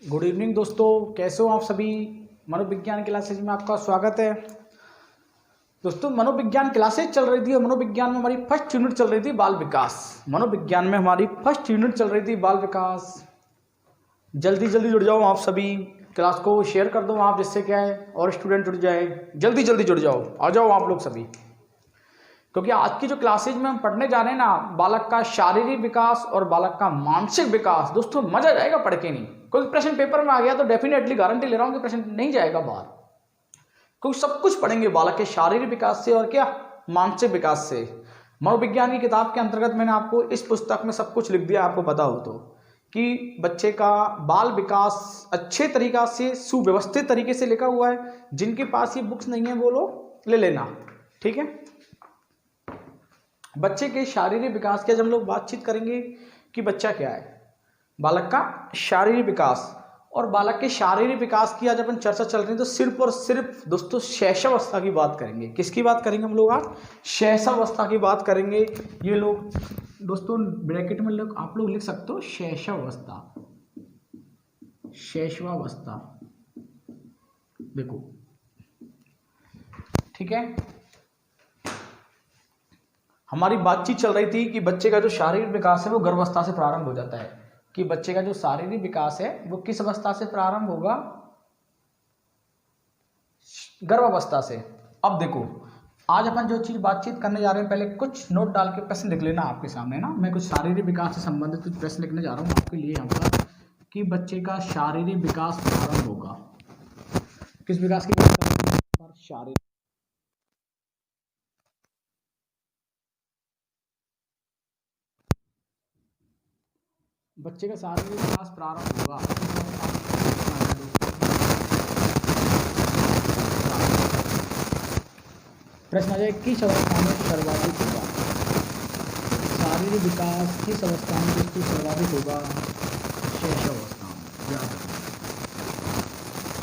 Good evening दोस्तों, कैसे हो आप सभी। मनोविज्ञान क्लासेज में आपका स्वागत है। दोस्तों, मनोविज्ञान क्लासेज चल रही थी और मनोविज्ञान में हमारी फर्स्ट यूनिट चल रही थी बाल विकास। मनोविज्ञान में हमारी फर्स्ट यूनिट चल रही थी बाल विकास। जल्दी जल्दी जुड़ जाओ आप सभी, क्लास को शेयर कर दो आप, जिससे क्या है और स्टूडेंट जुड़ जाए। जल्दी जल्दी जुड़ जाओ, आ जाओ आप लोग सभी, क्योंकि आज की जो क्लासेज में हम पढ़ने जा रहे हैं ना, बालक का शारीरिक विकास और बालक का मानसिक विकास। दोस्तों मजा जाएगा पढ़ के, नहीं कोई प्रश्न पेपर में आ गया तो डेफिनेटली गारंटी ले रहा हूं कि प्रश्न नहीं जाएगा बाहर, क्योंकि सब कुछ पढ़ेंगे बालक के शारीरिक विकास से और क्या मानसिक विकास से। मनोविज्ञान की किताब के अंतर्गत मैंने आपको इस पुस्तक में सब कुछ लिख दिया, आपको पता हो तो, कि बच्चे का बाल विकास अच्छे तरीका से सुव्यवस्थित तरीके से लिखा हुआ है। जिनके पास ये बुक्स नहीं है वो लोग ले लेना, ठीक है। बच्चे के शारीरिक विकास की आज हम लोग बातचीत करेंगे कि बच्चा क्या है, बालक का शारीरिक विकास। और बालक के शारीरिक विकास की आज अपन चर्चा चल रही है तो सिर्फ और सिर्फ दोस्तों शैशवावस्था की बात करेंगे। किसकी बात करेंगे हम लोग आज? शैशवावस्था की बात करेंगे। ये लोग दोस्तों ब्रैकेट में लोग आप लोग लिख सकते हो शैशवावस्था, शैशवावस्था, देखो ठीक है। हमारी बातचीत चल रही थी कि बच्चे का जो शारीरिक विकास है वो गर्भावस्था से प्रारंभ हो जाता है, कि बच्चे का जो शारीरिक विकास है वो किस अवस्था से प्रारंभ होगा? गर्भावस्था से। अब देखो, आज अपन जो चीज बातचीत करने जा रहे हैं, पहले कुछ नोट डाल के प्रश्न लिख लेना आपके सामने ना। मैं कुछ शारीरिक विकास से संबंधित कुछ प्रश्न लिखने जा रहा हूँ आपके लिए यहाँ पर, कि बच्चे का शारीरिक विकास प्रारंभ होगा किस विकास की बात कर रहे हैं? शारीरिक। बच्चे का शारीरिक विकास प्रारंभ होगा, प्रश्न आ जाए किस अवस्था में सर्वाधिक होगा? शारीरिक विकास किस अवस्था में दोस्तों सर्वाधिक होगा? शैशवावस्था में। याद रखना,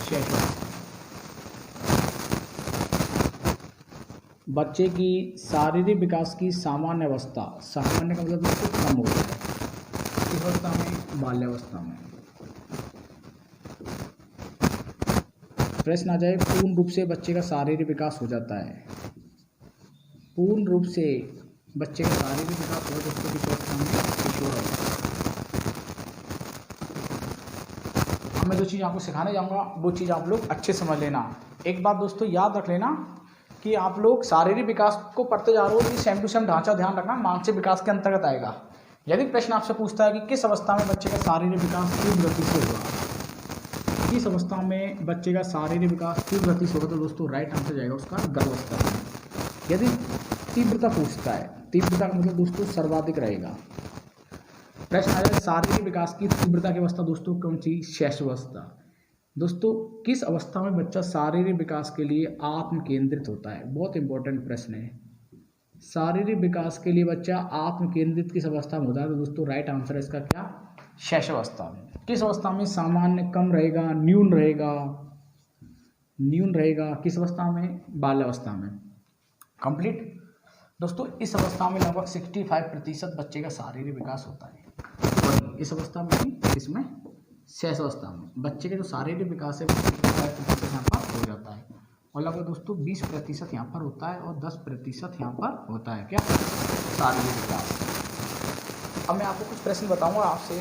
शैशवावस्था। बच्चे की शारीरिक विकास की सामान्य अवस्था, सामान्य का मतलब दोस्तों कम हो जाता है किस अवस्था में? बाल्यावस्था में। प्रश्न आ जाए पूर्ण रूप से बच्चे का शारीरिक विकास हो जाता है, पूर्ण रूप से बच्चे का शारीरिक विकास हो दोस्तों किस अवस्था में? किशोरावस्था। अब मैं जो चीज़ आपको सिखाने जाऊंगा वो चीज़ आप लोग अच्छे समझ लेना। एक बात दोस्तों याद रख लेना कि आप लोग शारीरिक विकास को पढ़ते जा रहे हो, ये सेम टू सेम ढांचा ध्यान रखना मानसिक विकास के अंतर्गत आएगा। यदि प्रश्न आपसे पूछता है कि किस अवस्था में बच्चे का शारीरिक विकास तीव्र गति से होगा, किस अवस्था में बच्चे का शारीरिक विकास तीव्र गति से होगा, तो दोस्तों राइट आंसर जाएगा उसका गर्भावस्था में। यदि तीव्रता पूछता है, तीव्रता का मतलब दोस्तों सर्वाधिक रहेगा। प्रश्न आ जाए शारीरिक विकास की तीव्रता की अवस्था दोस्तों कौन सी? शैशवावस्था। दोस्तों किस अवस्था में बच्चा शारीरिक विकास के लिए आत्म केंद्रित होता है? बहुत इंपॉर्टेंट प्रश्न है। शारीरिक विकास के लिए बच्चा आत्म केंद्रित किस अवस्था में होता है? तो दोस्तों राइट आंसर है इसका क्या? शैशवावस्था में। किस अवस्था में? सामान्य, कम रहेगा, न्यून रहेगा, न्यून रहेगा किस अवस्था में? बाल्यावस्था में। कंप्लीट। दोस्तों इस अवस्था में लगभग 65% बच्चे का शारीरिक विकास होता है। इस अवस्था में, इसमें शैशवावस्था में बच्चे का जो शारीरिक विकास है वो 65% यहाँ पर हो जाता है, और लगभग दोस्तों 20% यहाँ पर होता है और 10% यहाँ पर होता है क्या? शारीरिक विकास। अब मैं आपको कुछ प्रश्न बताऊंगा आपसे।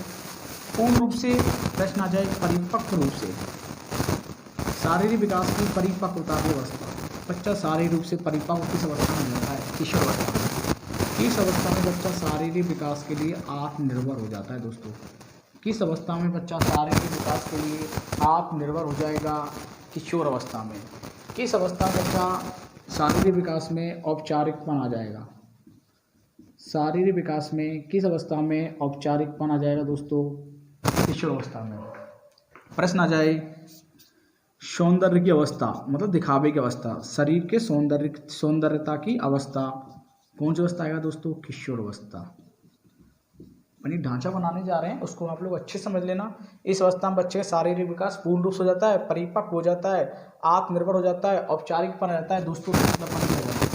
पूर्ण रूप से प्रश्न आ जाए परिपक्व रूप से, शारीरिक विकास की परिपक्वता की अवस्था। बच्चा शारीरिक रूप से परिपक्व किस अवस्था में होता है? किशोरावस्था में। किस अवस्था में बच्चा शारीरिक विकास के लिए आत्मनिर्भर हो जाता है दोस्तों? किस अवस्था में बच्चा शारीरिक विकास के लिए आत्मनिर्भर हो जाएगा? किशोर अवस्था में। किस अवस्था में बच्चा शारीरिक विकास में औपचारिकपन आ जाएगा? शारीरिक विकास में किस अवस्था में औपचारिकपन आ जाएगा दोस्तों? किशोर अवस्था में। प्रश्न आ जाए सौंदर्य की अवस्था, मतलब दिखावे की अवस्था, शरीर के सौंदर्यता की अवस्था कौन सी अवस्था आएगा दोस्तों? किशोर अवस्था। यानी ढांचा बनाने जा रहे हैं उसको आप लोग अच्छे समझ लेना। इस अवस्था में बच्चे का शारीरिक विकास पूर्ण रूप से हो जाता है, परिपक्व हो जाता है, आत्मनिर्भर हो जाता है, औपचारिकपन आ जाता है दोस्तों, लचीलापन हो जाता है।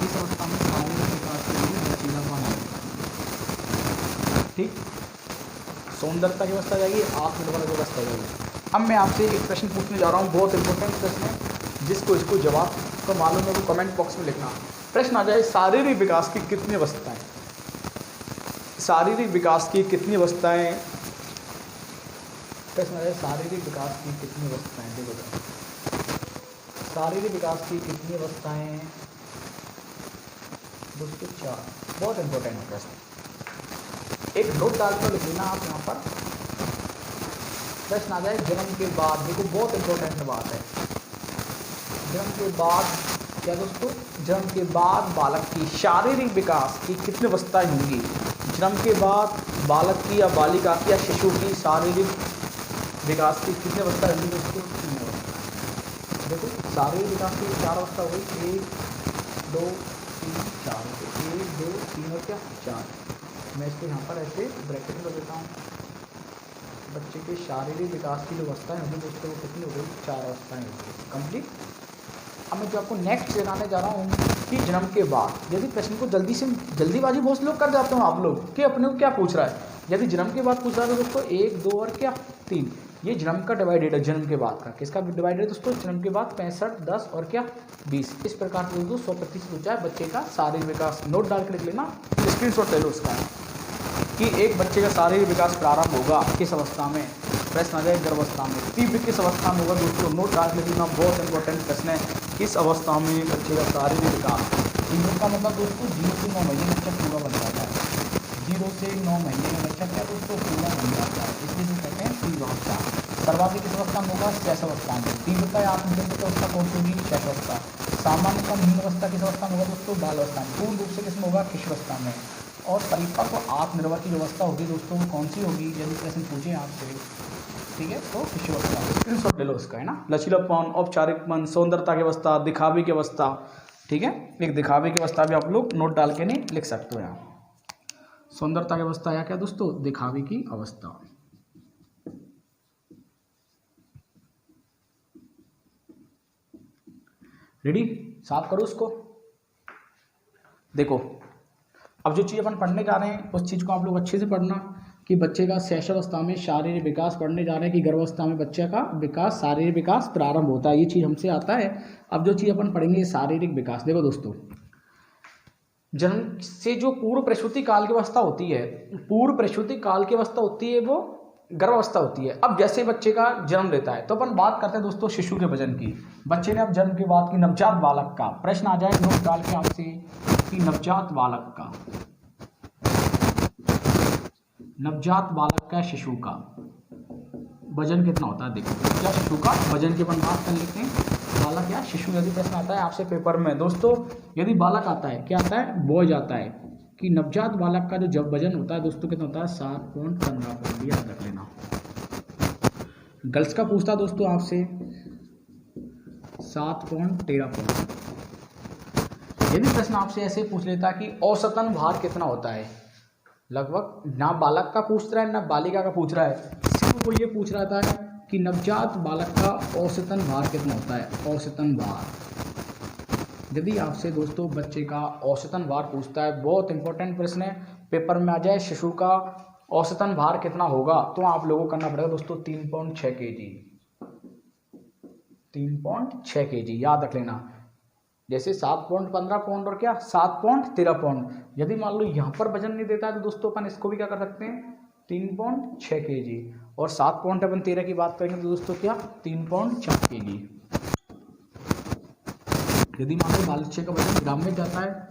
इस अवस्था में शारीरिक विकास के लिए लचीलापन आ जाता है। ठीक। सौंदर्यता की अवस्था आ जाएगी, आत्मनिर्भरता की अवस्था आ जाएगी। अब मैं आपसे एक प्रश्न पूछने जा रहा हूँ, बहुत इंपॉर्टेंट प्रश्न है, जिसको इसको जवाब को मालूम है वो कमेंट बॉक्स में लिखना। प्रश्न आ जाए, शारीरिक विकास की कितनी अवस्थाएं? शारीरिक विकास की कितनी अवस्थाएं? प्रश्न आ जाए, शारीरिक विकास की कितनी अवस्थाएं? देखो, शारीरिक विकास की कितनी अवस्थाएं दोस्तों? 4। बहुत इंपॉर्टेंट है प्रश्न, एक नोट डाल कर लिख लेना आप यहाँ पर। प्रश्न आ जाए, जन्म के बाद, देखो बहुत इंपॉर्टेंट बात है, जन्म के बाद क्या दोस्तों? जन्म के बाद बालक की शारीरिक विकास की कितनी अवस्थाएं होंगी? जन्म के बाद बालक की या बालिका की या शिशु की शारीरिक विकास की कितनी अवस्था होंगी दोस्तों? 3 अवस्था। देखो, शारीरिक विकास की 4 अवस्था हो गई, 1 2 3 4। 1 2 3 और क्या 4। मैं इसको यहाँ पर ऐसे ब्रैकेट में कर देता हूँ। बच्चे के शारीरिक विकास की जो अवस्थाएं होंगी दोस्तों वो कितनी हो गई? 4 अवस्थाएं हो गई कंप्लीट। अब मैं जो आपको नेक्स्ट बताने जा रहा हूँ कि जन्म के बाद, यदि प्रश्न को जल्दीबाजी बहुत लोग कर जाते हो आप लोग कि अपने को क्या पूछ रहा है। यदि जन्म के बाद पूछ रहा है तो दोस्तों 1 2 और क्या 3, ये जन्म का डिवाइडेड है, जन्म के बाद का। किसका डिवाइडेड है दोस्तों? जन्म के बाद 65 10 और क्या 20। इस प्रकार से दोस्तों 100% पूछा है बच्चे का शारीरिक विकास। नोट डाल के लिख लेना, स्क्रीनशॉट ले लो उसका, कि एक बच्चे का शारीरिक विकास प्रारंभ होगा किस अवस्था में? प्रश्न आ जाए, गर्भावस्था में। तीव्र किस अवस्था में होगा दोस्तों? नोट डाल के लिखना, बहुत इंपॉर्टेंट प्रश्न है। किस अवस्था में बच्चे का शारीरिक विकास? तीव्र का मतलब दोस्तों 0 से 9 महीने में बच्चा पूरा बन जाता है। 0 से 9 महीने में बच्चा क्या दोस्तों पूरा बन जाता है, इसलिए जो कहते हैं तीव्र अवस्था। सर्वाधिक किस अवस्था में होगा? शैशव अवस्था में। तीव्रता या आत्मनिर्भरता अवस्था कौन सी होगी? शैशव अवस्था। सामान्य कम हीन अवस्था किस अवस्था में होगा दोस्तों? बाल अवस्था में। पूर्ण रूप से किसमें होगा? किशोर अवस्था में। और परिपक्व आत्मनिर्भर की व्यवस्था होगी दोस्तों वो कौन सी होगी? यदि प्रश्न पूछे आपसे, ठीक है, तो किशोर अवस्था। स्क्रीनशॉट ले लो उसका, है ना। लचीलापन, औपचारिकपन, सौंदर्यता की अवस्था, दिखावे की अवस्था, ठीक है। एक दिखावे की अवस्था भी आप लोग नोट डाल के नहीं लिख सकते हो यहाँ। सौंदर्यता की अवस्था या क्या दोस्तों? दिखावे की अवस्था। रेडी? साफ करो उसको। देखो, अब जो चीज़ अपन पढ़ने जा रहे हैं उस चीज़ को आप लोग अच्छे से पढ़ना कि बच्चे का शैशवावस्था में शारीरिक विकास पढ़ने जा रहे हैं कि गर्भावस्था में बच्चे का विकास, शारीरिक विकास प्रारंभ होता है। ये चीज़ हमसे आता है। अब जो चीज़ अपन पढ़ेंगे शारीरिक विकास, देखो दोस्तों, जन्म से जो पूर्व प्रसूति काल की अवस्था होती है, पूर्व प्रसूति काल की अवस्था होती है वो गर्भावस्था होती है। अब जैसे बच्चे का जन्म लेता है तो अपन बात करते हैं दोस्तों शिशु के वजन की। बच्चे ने अब जन्म के बाद की नवजात बालक का प्रश्न आ जाए, नोट डाल के आपसे कि नवजात बालक का शिशु का वजन कितना होता है? देखो, क्या शिशु का वजन की अपन बात कर लेते हैं। बालक या शिशु, यदि प्रश्न आता है आपसे पेपर में दोस्तों, यदि बालक आता है, क्या आता है? बॉयज आता है, कि नवजात बालक का जो जब वजन होता है दोस्तों कितना होता है? 7.15 पाउंड। याद रख लेना। गर्ल्स का पूछता दोस्तों आपसे 7.13 पाउंड। यदि प्रश्न आपसे ऐसे पूछ लेता कि औसतन भार कितना होता है, लगभग ना बालक का पूछ रहा है ना बालिका का पूछ रहा है, सिर्फ वो ये पूछ रहा था कि नवजात बालक का औसतन भार कितना होता है। औसतन भार, यदि आपसे दोस्तों बच्चे का औसतन भार पूछता है, बहुत इंपॉर्टेंट प्रश्न है, पेपर में आ जाए, शिशु का औसतन भार कितना होगा, तो आप लोगों को करना पड़ेगा दोस्तों 3.6 kg। 3.6 kg याद रख लेना। जैसे 7.15 पाउंड और क्या 7.13 पाउंड। यदि मान लो यहाँ पर वजन नहीं देता है तो दोस्तों अपन इसको भी क्या कर सकते हैं 3.6 kg, और 7.13 की बात करेंगे तो दोस्तों क्या 3.4 kg। यदि मान लो बच्चे का वजन ग्राम में जाता है,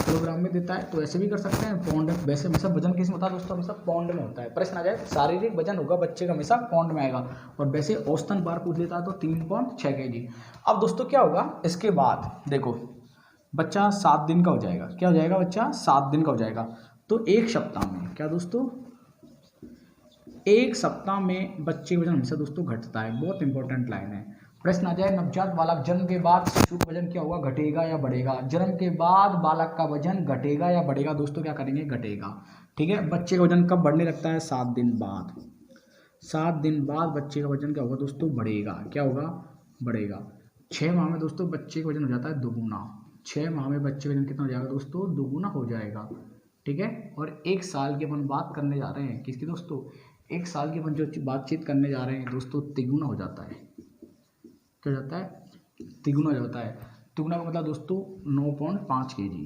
किलोग्राम में देता है, तो ऐसे भी कर सकते हैं पाउंड। वैसे हमेशा वजन किस में होता है दोस्तों? हमेशा पाउंड में होता है। प्रश्न आ जाए शारीरिक वजन होगा बच्चे का हमेशा पाउंड में आएगा, और वैसे औसतन बार पूछ लेता है तो 3.6 kg। अब दोस्तों क्या होगा इसके बाद, देखो बच्चा 7 दिन का हो जाएगा। क्या हो जाएगा? बच्चा 7 दिन का हो जाएगा। तो एक सप्ताह में क्या दोस्तों, एक सप्ताह में बच्चे वजन हमेशा दोस्तों घटता है। बहुत इंपॉर्टेंट लाइन है। प्रश्न आ जाए नवजात बालक जन्म के बाद शिशु का वजन क्या होगा? घटेगा या बढ़ेगा? जन्म के बाद बालक का वजन घटेगा या बढ़ेगा? दोस्तों क्या करेंगे? घटेगा। ठीक है। बच्चे का वजन कब बढ़ने लगता है? 7 दिन बाद। 7 दिन बाद बच्चे का वजन क्या होगा दोस्तों? बढ़ेगा। क्या होगा? बढ़ेगा। 6 माह में दोस्तों बच्चे का वजन हो जाता है दुगुना। 6 माह में बच्चे का वजन कितना हो जाएगा दोस्तों? दुगुना हो जाएगा। ठीक है। और 1 साल की अपन बात करने जा रहे हैं किसकी दोस्तों? 1 साल की अपन जो बातचीत करने जा रहे हैं दोस्तों, तिगुना हो जाता है। क्या हो जाता है? तिगुना हो जाता है। तिगुना का मतलब दोस्तों 9.5 kg,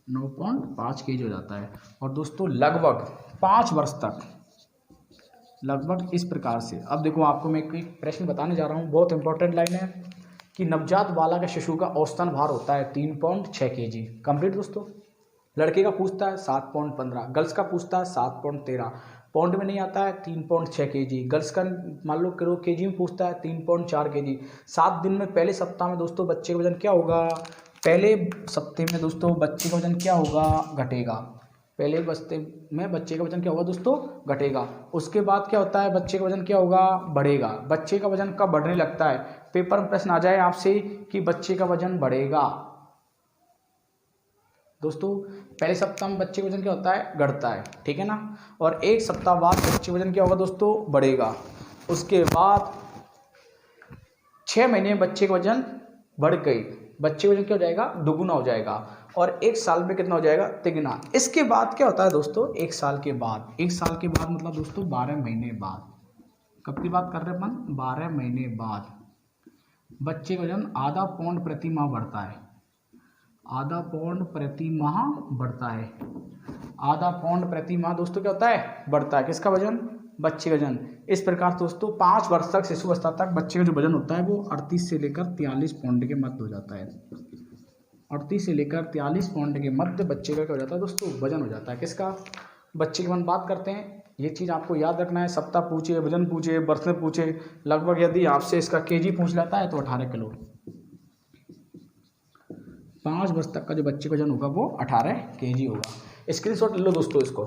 9.5 kg हो जाता है। और दोस्तों लगभग 5 वर्ष तक, लगभग इस प्रकार से। अब देखो आपको मैं एक प्रश्न बताने जा रहा हूँ, बहुत इंपॉर्टेंट लाइन है कि नवजात बालक शिशु का औसतन भार होता है 3.6 kg। कंप्लीट दोस्तों। लड़के का पूछता है 7.15, गर्ल्स का पूछता है 7.13, पाउंड में नहीं आता है 3.6 kg। गर्ल्स का मान लो किलो केजी में पूछता है 3.4 kg। 7 दिन में पहले सप्ताह में दोस्तों बच्चे का वजन क्या होगा? पहले सप्ताह में दोस्तों बच्चे का वजन क्या होगा? घटेगा। पहले बस्ते में बच्चे का वजन क्या होगा दोस्तों? घटेगा। उसके बाद क्या होता है? बच्चे का वजन क्या होगा? बढ़ेगा। बच्चे का वजन कब बढ़ने लगता है? पेपर में प्रश्न आ जाए आपसे कि बच्चे का वजन बढ़ेगा दोस्तों, पहले सप्ताह में बच्चे का वजन क्या होता है? घटता है, ठीक है ना। और 1 सप्ताह बाद बच्चे का वजन क्या होगा दोस्तों? बढ़ेगा। उसके बाद 6 महीने में बच्चे का वजन बढ़ गई, बच्चे का वजन क्या हो जाएगा? दुगुना हो जाएगा। और 1 साल में कितना हो जाएगा? तिगुना। इसके बाद क्या होता है दोस्तों? 1 साल के बाद, 1 साल के बाद मतलब दोस्तों 12 महीने बाद। कब की बात कर रहे हैं अपन? 12 महीने बाद बच्चे का वजन आधा पाउंड प्रति माह बढ़ता है। आधा पाउंड प्रति माह बढ़ता है। आधा पाउंड प्रति माह दोस्तों क्या होता है? बढ़ता है। किसका वजन? बच्चे का वजन। इस प्रकार दोस्तों 5 वर्ष तक, शिशु अवस्था तक बच्चे का जो वजन होता है वो 38 से लेकर 43 पाउंड के मध्य हो जाता है। 38 से लेकर 43 पाउंड के मध्य बच्चे का क्या हो जाता है दोस्तों? वजन हो जाता है। किसका? बच्चे की हम बात करते हैं। ये चीज़ आपको याद रखना है। सप्ताह पूछे, वजन पूछे, बर्थ में पूछे, लगभग यदि आपसे इसका केजी पूछ लेता है तो 18 किलो। 5 वर्ष तक का जो बच्चे का वजन होगा वो 18 kg होगा। स्क्रीनशॉट ले लो दोस्तों इसको,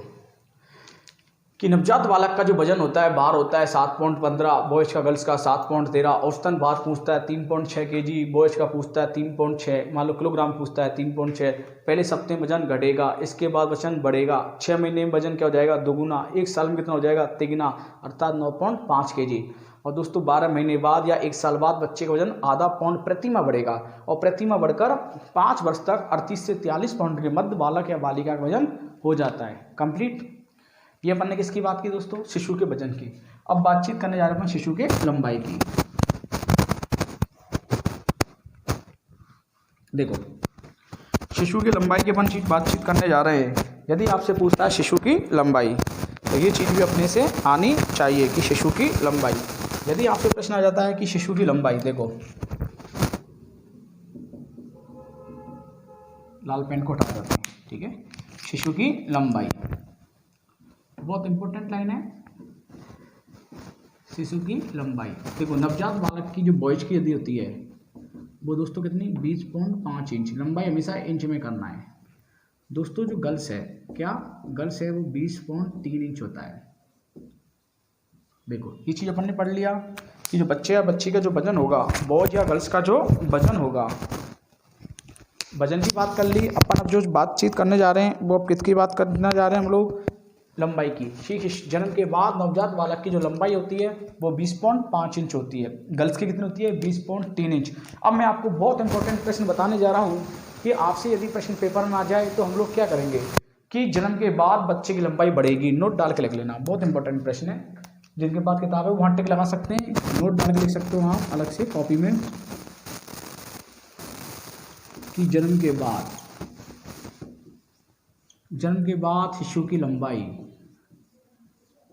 कि नवजात बालक का जो वजन होता है, भार होता है 7.15, बॉयज का गर्ल्स का 7.13, औसतन भार पूछता है 3.6 kg, बॉयज का पूछता है 3.6, मान लो किलोग्राम पूछता है 3.6। पहले सप्ताह में वजन घटेगा, इसके बाद वजन बढ़ेगा। 6 महीने में वजन क्या हो जाएगा? दुगुना। 1 साल में कितना हो जाएगा? तिगुना, अर्थात 9.5 kg। और दोस्तों 12 महीने बाद या 1 साल बाद बच्चे का वजन आधा पाउंड प्रति माह बढ़ेगा, और प्रति माह बढ़कर 5 वर्ष तक 38 से 43 पाउंड के मध्य बालक या बालिका का वजन हो जाता है। कंप्लीट। ये अपन ने किसकी बात की दोस्तों? शिशु के वजन की। अब बातचीत करने जा रहे हैं शिशु के लंबाई की। देखो, शिशु की लंबाई की अपन बातचीत करने जा रहे हैं। यदि आपसे पूछता है शिशु की लंबाई, तो ये चीज़ भी अपने से आनी चाहिए कि शिशु की लंबाई। यदि आपसे प्रश्न आ जाता है कि शिशु की लंबाई, देखो लाल पेन को हटा देते हैं, ठीक है। शिशु की लंबाई बहुत इंपॉर्टेंट लाइन है। शिशु की लंबाई देखो, नवजात बालक की जो बॉयज की यदि होती है वो दोस्तों कितनी? 20.5 इंच। लंबाई हमेशा इंच में करना है दोस्तों। जो गर्ल्स है, क्या गर्ल्स है, वो 20.3 इंच होता है। देखो ये चीज़ अपन ने पढ़ लिया कि जो बच्चे या बच्ची का जो वजन होगा, बॉयज या गर्ल्स का जो वजन होगा, वजन की बात कर ली अपन। अब जो बातचीत करने जा रहे हैं वो अब किसकी बात करने जा रहे हैं हम लोग? लंबाई की। ठीक है, जन्म के बाद नवजात बालक की जो लंबाई होती है वो 20.5 इंच होती है। गर्ल्स की कितनी होती है? 20.3 इंच। अब मैं आपको बहुत इंपॉर्टेंट प्रश्न बताने जा रहा हूँ कि आपसे यदि प्रश्न पेपर में आ जाए तो हम लोग क्या करेंगे कि जन्म के बाद बच्चे की लंबाई बढ़ेगी। नोट डाल के लिख लेना, बहुत इंपॉर्टेंट प्रश्न है। जिनके पास किताब है वो वहाँ टिक लगा सकते हैं, नोट डाल के लिख सकते हो आप अलग से कॉपी में, कि जन्म के बाद शिशु की लंबाई,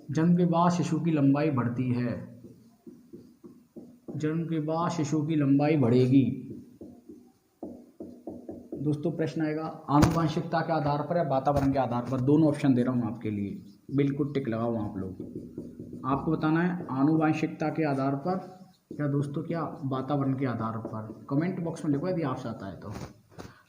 जन्म के बाद शिशु की लंबाई बढ़ती है। जन्म के बाद शिशु की लंबाई बढ़ेगी। दोस्तों प्रश्न आएगा आनुवंशिकता के आधार पर या वातावरण के आधार पर। दोनों ऑप्शन दे रहा हूँ आपके लिए, बिल्कुल टिक लगाओ आप लोग। आपको बताना है आनुवंशिकता के आधार पर या दोस्तों क्या वातावरण के आधार पर। कमेंट बॉक्स में लिखो यदि आपसे आता है तो।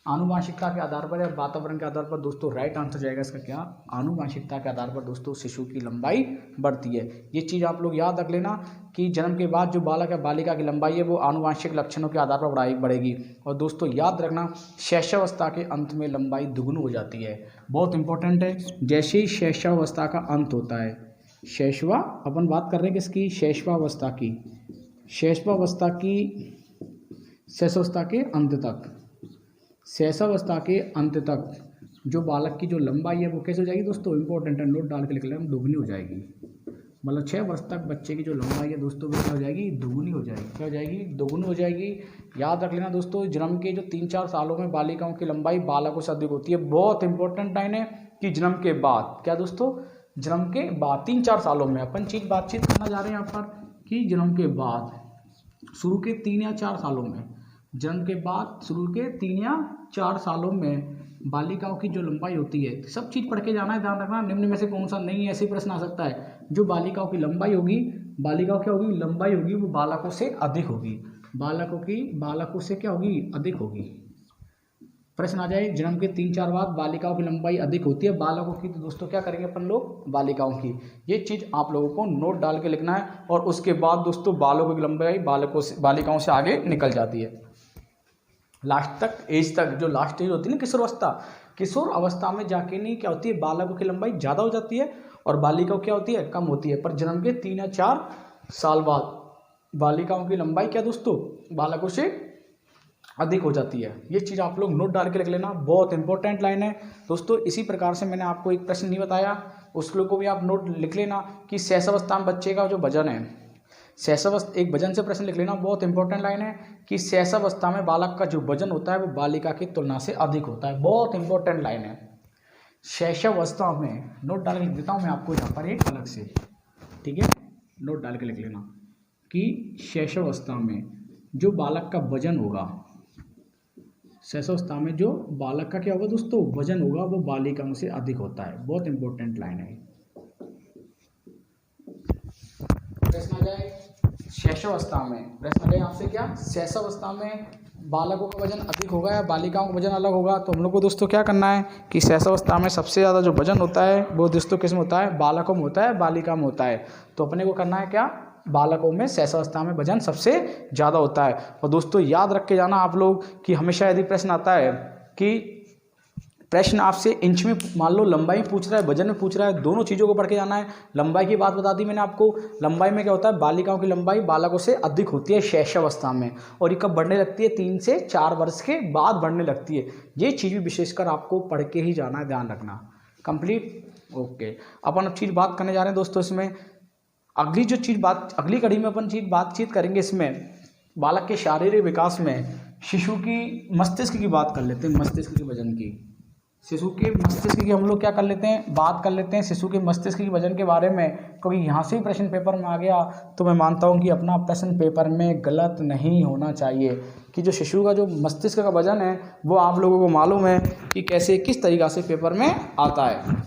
आनुवंशिकता के आधार पर या वातावरण के आधार पर दोस्तों राइट आंसर जाएगा इसका क्या? आनुवंशिकता के आधार पर दोस्तों शिशु की लंबाई बढ़ती है। ये चीज़ आप लोग याद रख लेना कि जन्म के बाद जो बालक या बालिका की लंबाई है वो आनुवंशिक लक्षणों के आधार पर बढ़ेगी। और दोस्तों याद रखना शैशवावस्था के अंत में लंबाई दुगुनी हो जाती है। बहुत इंपॉर्टेंट है। जैसे ही शैशवावस्था का अंत होता है, शैशवा अपन बात कर रहे हैं किसकी? शैशवावस्था की। शैशवावस्था के अंत तक, शैशवावस्था के अंत तक जो बालक की जो लंबाई है वो कैसे हो जाएगी दोस्तों, इंपॉर्टेंट है, नोट डाल के लिख लेना, दोगुनी हो जाएगी। मतलब 6 वर्ष तक बच्चे की जो लंबाई है दोस्तों वो क्या हो जाएगी, दोगुनी हो जाएगी। क्या हो जाएगी, दोगुनी हो जाएगी। याद रख लेना दोस्तों, जन्म के जो 3-4 सालों में बालिकाओं की लंबाई बालकों से अधिक होती है। बहुत इंपॉर्टेंट लाइन है कि जन्म के बाद, क्या दोस्तों, जन्म के बाद 3-4 सालों में अपन चीज़ बातचीत करना जा रहे हैं यहाँ पर कि जन्म के बाद शुरू के 3 या 4 सालों में, जन्म के बाद शुरू के 3 या 4 सालों में बालिकाओं की जो लंबाई होती है, सब चीज़ पढ़ के जाना है, ध्यान रखना। निम्न में से कौन सा नहीं है, ऐसे प्रश्न आ सकता है। जो बालिकाओं की लंबाई होगी, बालिकाओं क्या होगी, लंबाई होगी वो बालकों से अधिक होगी, बालकों से क्या होगी, अधिक होगी। प्रश्न आ जाए, जन्म के 3-4 बाद बालिकाओं की लंबाई अधिक होती है बालकों की, तो दोस्तों क्या करेंगे अपन लोग, बालिकाओं की। ये चीज़ आप लोगों को नोट डाल के लिखना है। और उसके बाद दोस्तों बालकों की लंबाई बालिकाओं से आगे निकल जाती है। लास्ट तक, एज तक, जो लास्ट एज होती है ना किशोरावस्था, किशोर अवस्था में जाके नहीं क्या होती है, बालकों की लंबाई ज़्यादा हो जाती है और बालिकाओं क्या होती है, कम होती है। पर जन्म के 3 या 4 साल बाद बालिकाओं की लंबाई क्या दोस्तों, बालकों से अधिक हो जाती है। ये चीज़ आप लोग नोट डाल के लिख लेना, बहुत इंपॉर्टेंट लाइन है दोस्तों। इसी प्रकार से मैंने आपको एक प्रश्न नहीं बताया, उसको भी आप नोट लिख लेना कि शैशवावस्था में बच्चे का जो वजन है, शैशवावस्था, एक वजन से प्रश्न लिख लेना, बहुत इंपॉर्टेंट लाइन है कि शैशवावस्था में बालक का जो वजन होता है वो बालिका की तुलना से अधिक होता है। बहुत इंपॉर्टेंट लाइन है। शैशवावस्था में नोट डाल के लिख देता हूँ मैं आपको यहाँ पर एक अलग से, ठीक है, नोट डाल के लिख लेना कि शैशवावस्था में जो बालक का वजन होगा, शैशवावस्था में जो बालक का क्या होगा दोस्तों, वजन होगा वो बालिकाओं से अधिक होता है। बहुत इंपॉर्टेंट लाइन है। प्रश्न आ जाए शैशवावस्था में, प्रश्न आ जाए आपसे क्या, शैशवावस्था में बालकों का वजन अधिक होगा या बालिकाओं का वजन अलग होगा। तो हम लोग को दोस्तों क्या करना है कि शैशवावस्था में सबसे ज़्यादा जो वजन होता है वो दोस्तों किस में होता है, बालकों में होता है, बालिका में होता है। तो अपने को करना है क्या, बालकों में शैशवावस्था में वजन सबसे ज़्यादा होता है। और दोस्तों याद रख के जाना आप लोग कि हमेशा यदि प्रश्न आता है कि प्रश्न आपसे इंच में मान लो लंबाई पूछ रहा है, वजन में पूछ रहा है, दोनों चीज़ों को पढ़ के जाना है। लंबाई की बात बता दी मैंने आपको, लंबाई में क्या होता है, बालिकाओं की लंबाई बालकों से अधिक होती है शैशवावस्था में, और ये कब बढ़ने लगती है, 3 से 4 वर्ष के बाद बढ़ने लगती है। ये चीज़ भी विशेषकर आपको पढ़ के ही जाना है, ध्यान रखना। Complete, okay. अपन अब चीज़ बात करने जा रहे हैं दोस्तों, इसमें अगली जो चीज़ अगली कड़ी में अपन बातचीत करेंगे इसमें बालक के शारीरिक विकास में शिशु की मस्तिष्क की बात कर लेते हैं, मस्तिष्क के वजन की। शिशु के मस्तिष्क की हम लोग क्या कर लेते हैं, बात कर लेते हैं शिशु के मस्तिष्क के वजन के बारे में, क्योंकि यहाँ से ही प्रश्न पेपर में आ गया तो मैं मानता हूँ कि अपना प्रश्न पेपर में गलत नहीं होना चाहिए कि जो शिशु का जो मस्तिष्क का वजन है वो आप लोगों को मालूम है कि कैसे किस तरीक़ा से पेपर में आता है।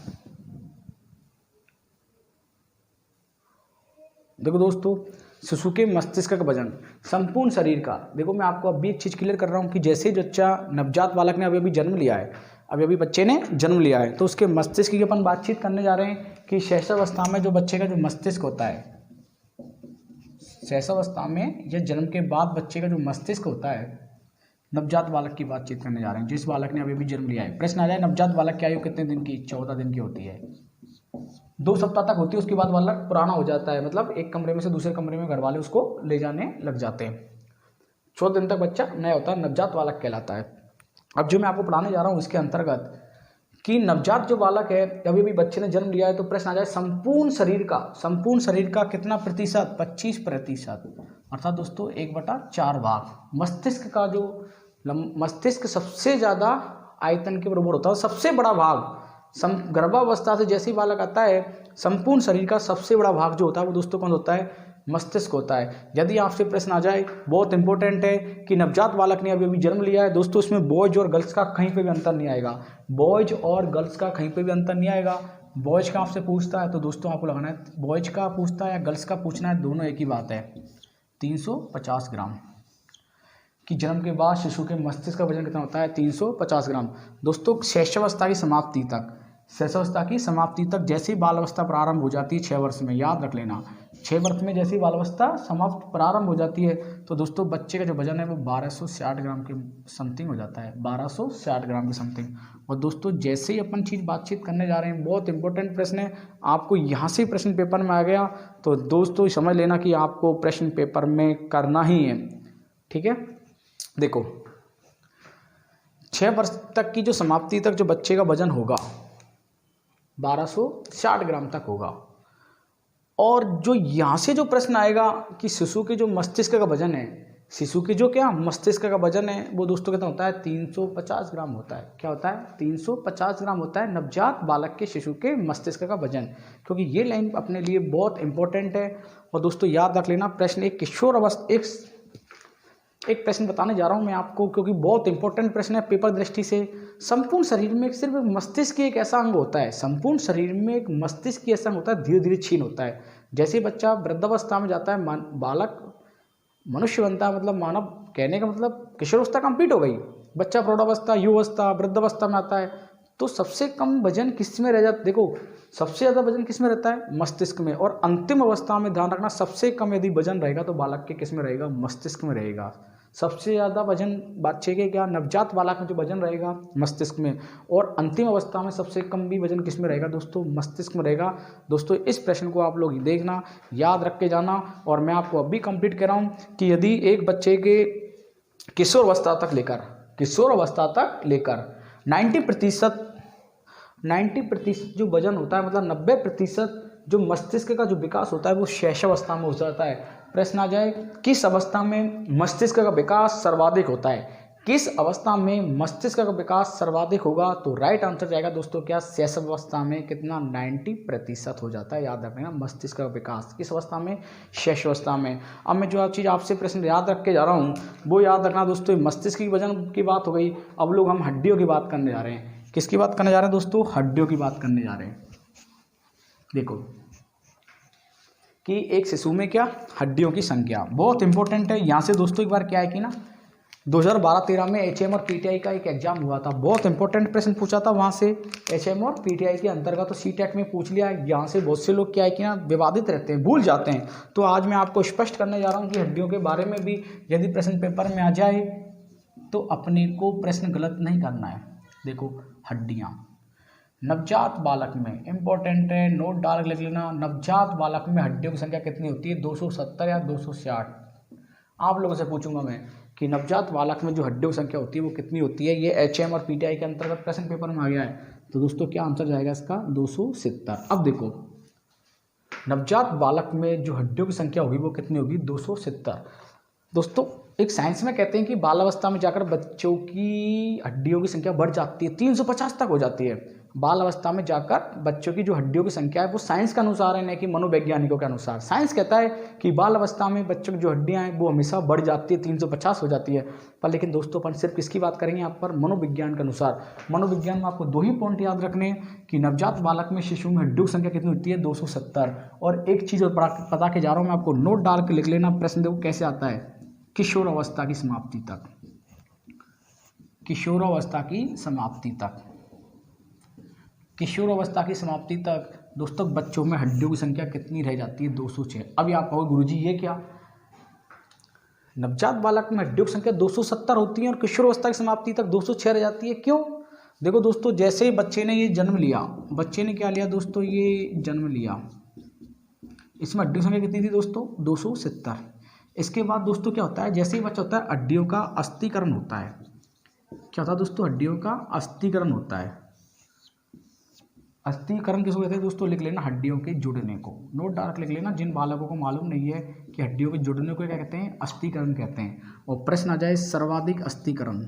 देखो दोस्तों, शिशु के मस्तिष्क का वजन संपूर्ण शरीर का, देखो मैं आपको अभी एक चीज़ क्लियर कर रहा हूँ कि जैसे बच्चा नवजात बालक ने अभी जन्म लिया है, अभी बच्चे ने जन्म लिया है, तो उसके मस्तिष्क की अपन बातचीत करने जा रहे हैं कि शैशवावस्था में जो बच्चे का जो मस्तिष्क होता है, शैशवावस्था में या जन्म के बाद बच्चे का जो मस्तिष्क होता है, नवजात बालक की बातचीत करने जा रहे हैं, जिस बालक ने अभी जन्म लिया है। प्रश्न आ जाए, नवजात बालक की आयु कितने दिन की, 14 दिन की होती है, 2 सप्ताह तक होती है, उसके बाद बालक पुराना हो जाता है, मतलब एक कमरे में से दूसरे कमरे में घर वाले उसको ले जाने लग जाते हैं। 14 दिन तक बच्चा नया होता है, नवजात बालक कहलाता है। अब जो मैं आपको पढ़ाने जा रहा हूँ उसके अंतर्गत कि नवजात जो बालक है, अभी बच्चे ने जन्म लिया है, तो प्रश्न आ जाए संपूर्ण शरीर का कितना प्रतिशत, 25%, अर्थात दोस्तों 1/4 भाग। मस्तिष्क का जो मस्तिष्क सबसे ज़्यादा आयतन के बराबर होता है, सबसे बड़ा भाग गर्भावस्था से जैसे ही बालक आता है, संपूर्ण शरीर का सबसे बड़ा भाग जो होता है वो दोस्तों कौन होता है, मस्तिष्क होता है। यदि आपसे प्रश्न आ जाए, बहुत इंपॉर्टेंट है कि नवजात बालक ने अभी जन्म लिया है दोस्तों, इसमें बॉयज और गर्ल्स का कहीं पे भी अंतर नहीं आएगा, बॉयज और गर्ल्स का कहीं पे भी अंतर नहीं आएगा। बॉयज का आपसे पूछता है तो दोस्तों आपको लगाना है, बॉयज का पूछता है या गर्ल्स का पूछना है, दोनों एक ही बात है। 350 ग्राम कि जन्म के बाद शिशु के मस्तिष्क का वजन कितना होता है, 350 ग्राम। दोस्तों शैशवावस्था की समाप्ति तक जैसे ही बाल अवस्था प्रारंभ हो जाती है 6 वर्ष में, याद रख लेना 6 वर्ष में जैसे ही बाल अवस्था समाप्त प्रारंभ हो जाती है, तो दोस्तों बच्चे का जो वजन है वो 1260 ग्राम के समथिंग हो जाता है, 1260 ग्राम के समथिंग। और दोस्तों जैसे ही अपन चीज़ बातचीत करने जा रहे हैं, बहुत इंपॉर्टेंट प्रश्न है, आपको यहाँ से प्रश्न पेपर में आ गया तो दोस्तों समझ लेना कि आपको प्रश्न पेपर में करना ही है, ठीक है। देखो 6 वर्ष तक की जो समाप्ति तक जो बच्चे का वजन होगा 1260 ग्राम तक होगा। और जो यहाँ से जो प्रश्न आएगा कि शिशु के जो मस्तिष्क का वजन है, शिशु के जो क्या मस्तिष्क का वजन है वो दोस्तों कितना होता है, 350 ग्राम होता है। क्या होता है, 350 ग्राम होता है नवजात बालक के शिशु के मस्तिष्क का वजन। क्योंकि ये लाइन अपने लिए बहुत इंपॉर्टेंट है। और दोस्तों याद रख लेना, प्रश्न एक किशोर अवस्था, एक प्रश्न बताने जा रहा हूँ मैं आपको, क्योंकि बहुत इंपॉर्टेंट प्रश्न है पेपर दृष्टि से। संपूर्ण शरीर में सिर्फ मस्तिष्क एक ऐसा अंग होता है, संपूर्ण शरीर में एक मस्तिष्क ऐसा अंग होता है, धीरे धीरे क्षीण होता है। जैसे बच्चा वृद्धावस्था में जाता है, बालक मनुष्य बनता है, मतलब मानव कहने का मतलब किशोरावस्था कंप्लीट हो गई, बच्चा प्रौढ़ावस्था, युवावस्था, वृद्धावस्था में आता है, तो सबसे कम वजन किस में रह जाता, देखो सबसे ज़्यादा वजन किस में रहता है, मस्तिष्क में। और अंतिम अवस्था में ध्यान रखना, सबसे कम यदि वजन रहेगा तो बालक के किस में रहेगा, मस्तिष्क में रहेगा। सबसे ज़्यादा वजन बच्चे के क्या, नवजात बालक में जो वजन रहेगा मस्तिष्क में, और अंतिम अवस्था में सबसे कम भी वजन किस में रहेगा दोस्तों, मस्तिष्क में रहेगा। दोस्तों इस प्रश्न को आप लोग देखना, याद रख के जाना। और मैं आपको अब भी कंप्लीट कर रहा हूँ कि यदि एक बच्चे के किशोर अवस्था तक लेकर 90% जो वजन होता है, मतलब 90% जो मस्तिष्क का जो विकास होता है वो शैशवावस्था में हो जाता है। प्रश्न आ जाए किस अवस्था में मस्तिष्क का विकास सर्वाधिक होता है, किस अवस्था में मस्तिष्क का विकास सर्वाधिक होगा, तो राइट आंसर जाएगा दोस्तों क्या, शैशवावस्था में। कितना, 90% हो जाता है। याद रखना, मस्तिष्क का विकास किस अवस्था में, शैशवावस्था में। अब मैं जो चीज़ आपसे प्रश्न याद रख के जा रहा हूँ वो याद रखना दोस्तों। मस्तिष्क की वजन की बात हो गई, अब लोग हम हड्डियों की बात करने जा रहे हैं। किसकी बात करने जा रहे हैं दोस्तों, हड्डियों की बात करने जा रहे हैं। देखो कि एक शिशु में क्या, हड्डियों की संख्या बहुत इंपॉर्टेंट है। यहाँ से दोस्तों एक बार क्या है कि ना 2012-13 में HM और PTI का एक एग्जाम हुआ था, बहुत इंपॉर्टेंट प्रश्न पूछा था वहाँ से। HM और PTI के अंतर्गत तो CTET में पूछ लिया। यहाँ से बहुत से लोग क्या है कि ना विवादित रहते हैं, भूल जाते हैं। तो आज मैं आपको स्पष्ट करने जा रहा हूँ कि हड्डियों के बारे में भी यदि प्रश्न पेपर में आ जाए तो अपने को प्रश्न गलत नहीं करना है। देखो हड्डियाँ नवजात बालक में इंपॉर्टेंट है, नोट डाल के लिख लेना। नवजात बालक में हड्डियों की संख्या कितनी होती है, 270 या 260। आप लोगों से पूछूंगा मैं कि नवजात बालक में जो हड्डियों की संख्या होती है वो कितनी होती है। ये HM और PTI के अंतर्गत प्रश्न पेपर में आ गया है। तो दोस्तों क्या आंसर जाएगा इसका, 270। अब देखो नवजात बालक में जो हड्डियों की संख्या होगी वो कितनी होगी, 270। दोस्तों एक साइंस में कहते हैं कि बाल अवस्था में जाकर बच्चों की हड्डियों की संख्या बढ़ जाती है, 350 तक हो जाती है। बाल अवस्था में जाकर बच्चों की जो हड्डियों की संख्या है वो साइंस के अनुसार है, नहीं कि मनोवैज्ञानिकों के अनुसार। साइंस कहता है कि बाल अवस्था में बच्चों की जो हड्डियां हैं वो हमेशा बढ़ जाती है, 350 हो जाती है। पर लेकिन दोस्तों अपन सिर्फ किसकी बात करेंगे यहाँ पर, मनोविज्ञान के अनुसार। मनोविज्ञान में आपको 2 ही पॉइंट याद रखने कि नवजात बालक में शिशु में हड्डियों की संख्या कितनी होती है, 270। और एक चीज़ और बता के जा रहा हूँ मैं आपको, नोट डाल के लिख लेना। प्रश्न देखो कैसे आता है, किशोर अवस्था की समाप्ति तक, किशोर अवस्था की समाप्ति तक, किशोर अवस्था की समाप्ति तक दोस्तों बच्चों में हड्डियों की संख्या कितनी रह जाती है, 206। अब आप कहोगे गुरुजी ये क्या, नवजात बालक में हड्डियों की संख्या 270 होती है और किशोर अवस्था की समाप्ति तक 206 रह जाती है, क्यों। देखो दोस्तों जैसे ही बच्चे ने ये जन्म लिया, बच्चे ने क्या लिया दोस्तों, ये जन्म लिया, इसमें हड्डियों की संख्या कितनी थी दोस्तों, 270। इसके बाद दोस्तों क्या होता है, जैसे ही बच्चा होता है हड्डियों का अस्थिकरण होता है। क्या होता है दोस्तों, हड्डियों का अस्थिकरण होता है। अस्थिकरण किसको कहते हैं दोस्तों, लिख लेना, हड्डियों के जुड़ने को। नोट डाल के लिख लेना, जिन बालकों को मालूम नहीं है कि हड्डियों के जुड़ने को क्या कहते हैं, अस्थिकरण कहते हैं। और प्रश्न आ जाए सर्वाधिक अस्थिकरण,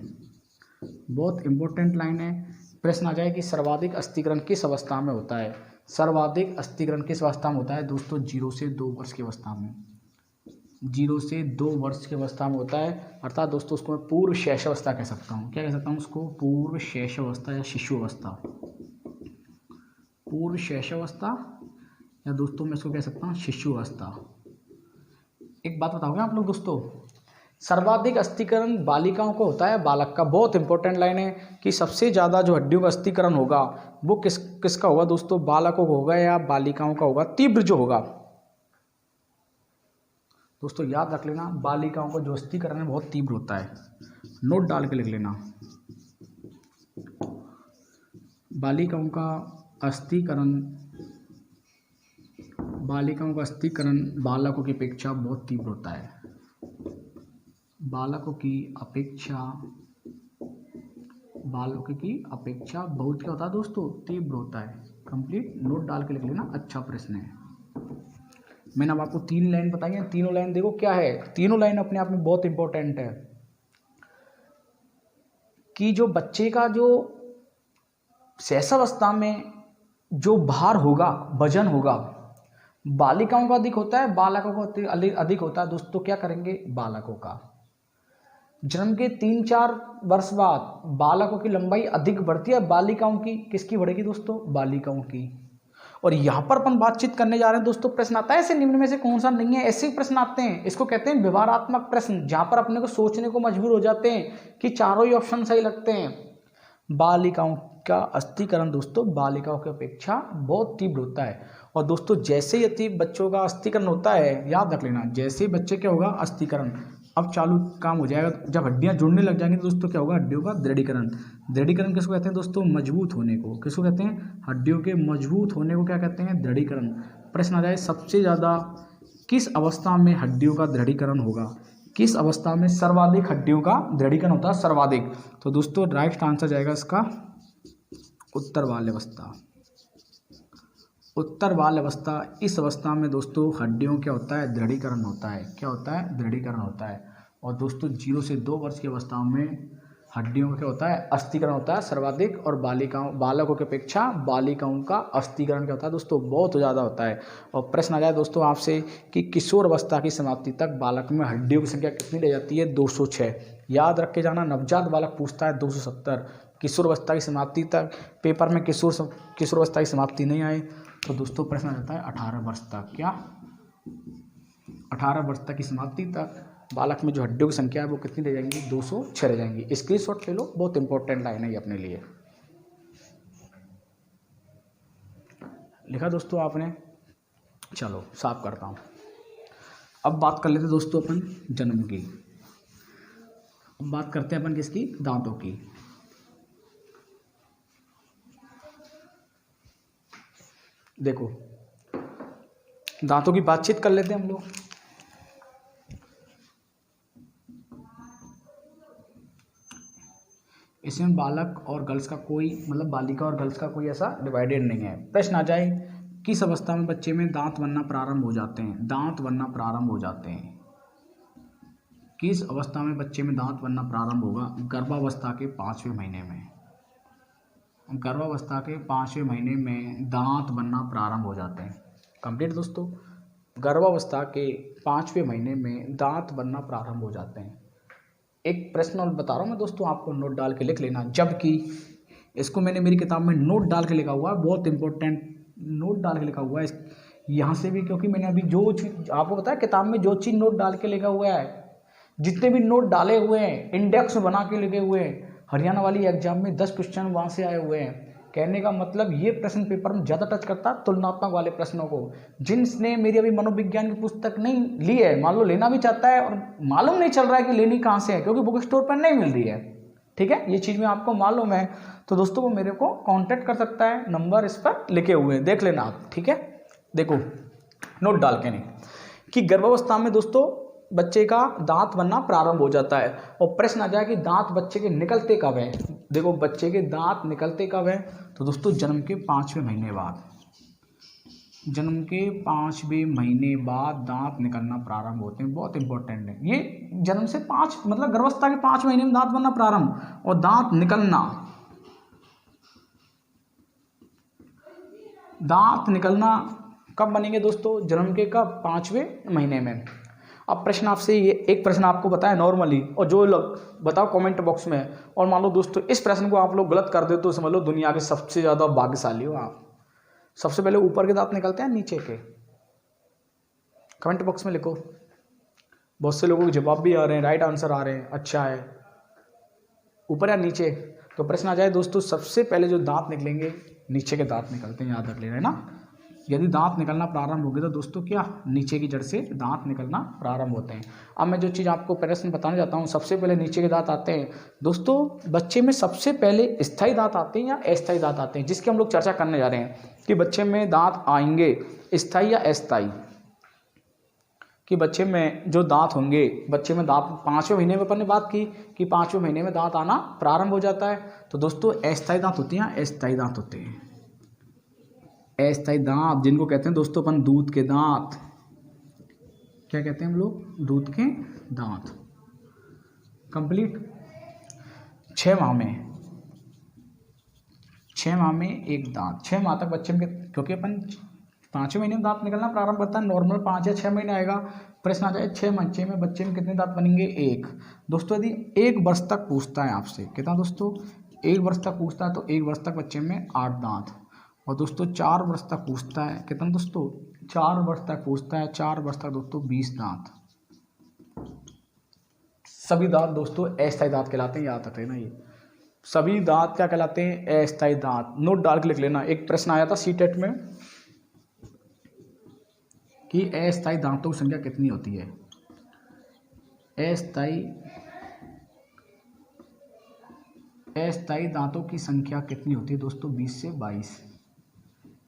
बहुत इंपॉर्टेंट लाइन है। प्रश्न आ जाए कि सर्वाधिक अस्थिकरण किस अवस्था में होता है, सर्वाधिक अस्थिकरण किस अवस्था में होता है दोस्तों, 0 से 2 वर्ष की अवस्था में, 0 से 2 वर्ष की अवस्था में होता है। अर्थात दोस्तों उसको मैं पूर्व शैशवावस्था कह सकता हूँ। क्या कह सकता हूँ उसको, पूर्व शैशवावस्था या शिशु अवस्था, पूर्व शैशवावस्था, या दोस्तों मैं इसको कह सकता हूँ शिशु अवस्था। एक बात बताओगे आप लोग दोस्तों, सर्वाधिक अस्थिकरण बालिकाओं को होता है, बालक का। बहुत इंपॉर्टेंट लाइन है कि सबसे ज़्यादा जो हड्डियों का अस्थिकरण होगा वो किसका होगा दोस्तों, बालकों को होगा या बालिकाओं का होगा, तीव्र जो होगा। दोस्तों याद रख लेना, बालिकाओं का जो अस्थिकरण है बहुत तीव्र होता है। नोट डाल के लिख लेना, बालिकाओं का अस्थिकरण, बालिकाओं का अस्थिकरण बालकों की अपेक्षा बहुत तीव्र होता है, बालकों की अपेक्षा बालकों की अपेक्षा बहुत क्या होता है दोस्तों, तीव्र होता है। कंप्लीट नोट डाल के लिख लेना, अच्छा प्रश्न है। मैंने अब आपको 3 लाइन बताई है, तीनों लाइन देखो क्या है, तीनों लाइन अपने आप में बहुत इंपॉर्टेंट है कि जो बच्चे का जो शैशवावस्था में जो भार होगा, वजन होगा, बालिकाओं का अधिक होता है, बालकों का अधिक होता है। दोस्तों क्या करेंगे, बालकों का जन्म के 3-4 वर्ष बाद बालकों की लंबाई अधिक बढ़ती है, बालिकाओं की किसकी बढ़ेगी दोस्तों, बालिकाओं की। और यहाँ पर अपन बातचीत करने जा रहे हैं दोस्तों, प्रश्न आता है ऐसे निम्न में से कौन सा नहीं है, ऐसे प्रश्न आते हैं, इसको कहते हैं व्यवहारात्मक प्रश्न, जहाँ पर अपने को सोचने को मजबूर हो जाते हैं कि चारों ही ऑप्शन सही लगते हैं। बालिकाओं का अस्थिकरण दोस्तों बालिकाओं की अपेक्षा बहुत तीव्र होता है। और दोस्तों जैसे ही बच्चों का अस्थिकरण होता है, याद रख लेना, जैसे ही बच्चे क्या होगा, अस्थिकरण अब चालू काम हो जाएगा। जब हड्डियां जुड़ने लग जाएंगी तो दोस्तों क्या होगा, हड्डियों का दृढ़ीकरण। दृढ़ीकरण किसको कहते हैं दोस्तों, मजबूत होने को। किसको कहते हैं, हड्डियों के मजबूत होने को क्या कहते हैं, दृढ़ीकरण। प्रश्न आ जाए सबसे ज़्यादा किस अवस्था में हड्डियों का दृढ़ीकरण होगा, किस अवस्था में सर्वाधिक हड्डियों का दृढ़ीकरण होता है, सर्वाधिक। तो दोस्तों राइट आंसर जाएगा इसका उत्तर बाल अवस्था। उत्तर बाल अवस्था, इस अवस्था में दोस्तों हड्डियों क्या होता है, दृढ़ीकरण होता है। क्या होता है, दृढ़ीकरण होता है। और दोस्तों 0 से 2 वर्ष की अवस्था में हड्डियों का क्या होता है, अस्थिकरण होता है सर्वाधिक। और बालकों की अपेक्षा बालिकाओं का अस्थिकरण क्या होता है दोस्तों, बहुत ज़्यादा होता है। और प्रश्न आ जाए दोस्तों आपसे कि किशोर अवस्था की समाप्ति तक बालक में हड्डियों की संख्या कितनी रह जाती है, 206। याद रख के जाना, नवजात बालक पूछता है 270। किशोर अवस्था की समाप्ति तक, पेपर में किशोर अवस्था की समाप्ति नहीं आए तो दोस्तों प्रश्न आ जाता है 18 वर्ष तक। क्या 18 वर्ष तक की समाप्ति तक बालक में जो हड्डियों की संख्या है वो कितनी रह जाएंगी, 206 रह जाएंगी। स्क्रीनशॉट ले लो, बहुत इंपॉर्टेंट लाइन है ये अपने लिए। लिखा दोस्तों आपने, चलो साफ करता हूँ। अब बात कर लेते हैं दोस्तों अपन जन्म की। अब बात करते हैं अपन किसकी, दांतों की। देखो दांतों की बातचीत कर लेते हैं हम लोग। इसमें बालक और गर्ल्स का कोई, मतलब बालिका और गर्ल्स का कोई ऐसा डिवाइडेड नहीं है। प्रश्न आ जाए किस अवस्था में बच्चे में दांत बनना प्रारंभ हो जाते हैं, दांत बनना प्रारंभ हो जाते हैं। किस अवस्था में बच्चे में दांत बनना प्रारंभ होगा, गर्भावस्था के 5वें महीने में। गर्भावस्था के 5वें महीने में दांत बनना प्रारंभ हो जाते हैं। कंप्लीट दोस्तों, गर्भावस्था के 5वें महीने में दांत बनना प्रारंभ हो जाते हैं। एक प्रश्न और बता रहा हूँ मैं दोस्तों, आपको नोट डाल के लिख लेना, जबकि इसको मैंने मेरी किताब में नोट डाल के लिखा हुआ है, बहुत इंपॉर्टेंट नोट डाल के लिखा हुआ है यहाँ से भी, क्योंकि मैंने अभी जो चीज़ आपको बताया किताब में जो चीज़ नोट डाल के लिखा हुआ है, जितने भी नोट डाले हुए हैं इंडेक्स में बना के लिखे हुए हैं। हरियाणा वाली एग्जाम में 10 क्वेश्चन वहाँ से आए हुए हैं। कहने का मतलब ये प्रश्न पेपर में ज़्यादा टच करता है तुलनात्मक वाले प्रश्नों को। जिसने मेरी अभी मनोविज्ञान की पुस्तक नहीं ली है, मान लो लेना भी चाहता है और मालूम नहीं चल रहा है कि लेनी कहाँ से है, क्योंकि बुक स्टोर पर नहीं मिल रही है, ठीक है, ये चीज़ में आपको मालूम है, तो दोस्तों वो मेरे को कांटेक्ट कर सकता है, नंबर इस पर लिखे हुए हैं, देख लेना आप, ठीक है। देखो नोट डाल के नहीं कि गर्भावस्था में दोस्तों बच्चे का दांत बनना प्रारंभ हो जाता है। और प्रश्न आ जाए कि दांत बच्चे के निकलते कब है। देखो बच्चे के दांत निकलते कब है, तो दोस्तों जन्म के 5वें महीने बाद। जन्म के 5वें महीने बाद दांत निकलना प्रारंभ होते हैं, बहुत इंपॉर्टेंट है ये। जन्म से 5 मतलब गर्भावस्था के 5 महीने में दांत बनना प्रारंभ और दांत निकलना, दांत निकलना कब बनेंगे दोस्तों, जन्म के कब, 5वें महीने में। अब प्रश्न आपसे ये एक प्रश्न आपको बताया नॉर्मली, और जो लोग बताओ कमेंट बॉक्स में, और मान लो दोस्तों इस प्रश्न को आप लोग गलत कर दे तो समझ लो दुनिया के सबसे ज़्यादा भाग्यशाली हो आप। सबसे पहले ऊपर के दांत निकलते हैं नीचे के, कमेंट बॉक्स में लिखो। बहुत से लोगों के जवाब भी आ रहे हैं, राइट आंसर आ रहे हैं, अच्छा है, ऊपर या नीचे। तो प्रश्न आ जाए दोस्तों सबसे पहले जो दांत निकलेंगे नीचे के दांत निकलते हैं, याद रख लेना है ना। यदि दांत निकलना प्रारंभ हो गए तो दोस्तों क्या, नीचे की जड़ से दांत निकलना प्रारंभ होते हैं। अब मैं जो चीज़ आपको प्रश्न बताने जाता हूँ, सबसे पहले नीचे के दांत आते हैं दोस्तों। बच्चे में सबसे पहले स्थायी दांत आते हैं या अस्थायी दांत आते हैं, जिसकी हम लोग चर्चा करने जा रहे हैं कि बच्चे में दांत आएंगे स्थायी या अस्थायी। कि बच्चे में जो दांत होंगे, बच्चे में दांत 5वें महीने में अपन ने बात की कि 5वें महीने में दांत आना प्रारंभ हो जाता है। तो दोस्तों अस्थायी दांत होते हैं, अस्थायी दांत होते हैं, अस्थायी दांत जिनको कहते हैं दोस्तों अपन दूध के दांत। क्या कहते हैं हम लोग? दूध के दांत। कंप्लीट। 6 माह में 1 दांत। 6 माह तक बच्चे में, क्योंकि अपन 5वें महीने में दांत निकलना प्रारंभ करता है, नॉर्मल 5 या 6 महीने आएगा। प्रश्न आ जाए 6 महीने में बच्चे में कितने दांत बनेंगे? 1। दोस्तों यदि 1 वर्ष तक पूछता है आपसे, कितना दोस्तों? 1 वर्ष तक पूछता है तो 1 वर्ष तक बच्चे में 8 दांत। और दोस्तों 4 वर्ष तक पूछता है, कितना दोस्तों? 4 वर्ष तक पूछता है, 4 वर्ष तक दोस्तों 20 दांत। सभी दांत दोस्तों अस्थायी दांत कहलाते हैं, याद रख लेना। ये सभी दांत क्या कहलाते हैं? अस्थायी दांत। नोट डाल के लिख लेना। एक प्रश्न आया था सीटेट में कि अस्थायी दांतों की संख्या कितनी होती है? अस्थायी दांतों की संख्या कितनी होती है दोस्तों? 20 से 22।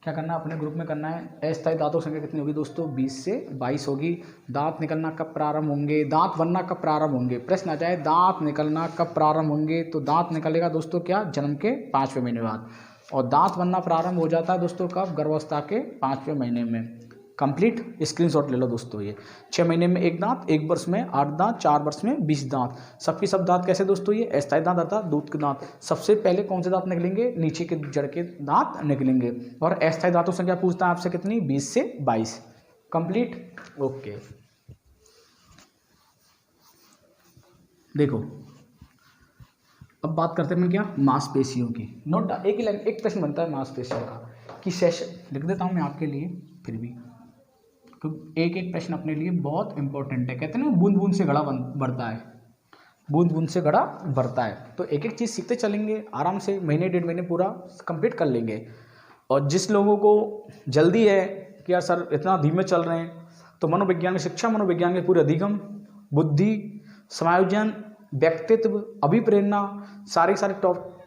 क्या करना है अपने ग्रुप में? करना है अस्थायी दांतों की संख्या कितनी होगी दोस्तों? 20 से 22 होगी। दांत निकलना कब प्रारंभ होंगे? दांत बनना कब प्रारंभ होंगे? प्रश्न आ जाए दांत निकलना कब प्रारंभ होंगे, तो दांत निकलेगा दोस्तों क्या? जन्म के 5वें महीने बाद। और दांत बनना प्रारंभ हो जाता है दोस्तों कब? गर्भावस्था के 5वें महीने में। कंप्लीट। स्क्रीनशॉट ले लो दोस्तों। ये 6 महीने में 1 दांत, 1 वर्ष में 8 दांत, 4 वर्ष में 20 दांत। सबके सब दांत कैसे दोस्तों? ये अस्थायी दांत आता दूध के दांत। सबसे पहले कौन से दांत निकलेंगे? नीचे के जड़ के दांत निकलेंगे। और अस्थायी दांतों संख्या पूछता है आपसे कितनी? 20 से 22। कंप्लीट। ओके, देखो अब बात करते हैं क्या? मांसपेशियों की। नोट एक प्रश्न बनता है मांसपेशियों का कि सेशन लिख देता हूं मैं आपके लिए, फिर भी तो एक प्रश्न अपने लिए बहुत इंपॉर्टेंट है। कहते हैं ना बूंद बूंद से घड़ा बढ़ता है, बूंद बूंद से घड़ा बढ़ता है। तो एक एक चीज़ सीखते चलेंगे आराम से, महीने 1.5 महीने पूरा कंप्लीट कर लेंगे। और जिस लोगों को जल्दी है कि यार सर इतना धीमे चल रहे हैं, तो मनोविज्ञान की शिक्षा, मनोविज्ञान के पूरे अधिगम, बुद्धि, समायोजन, व्यक्तित्व, अभिप्रेरणा, सारे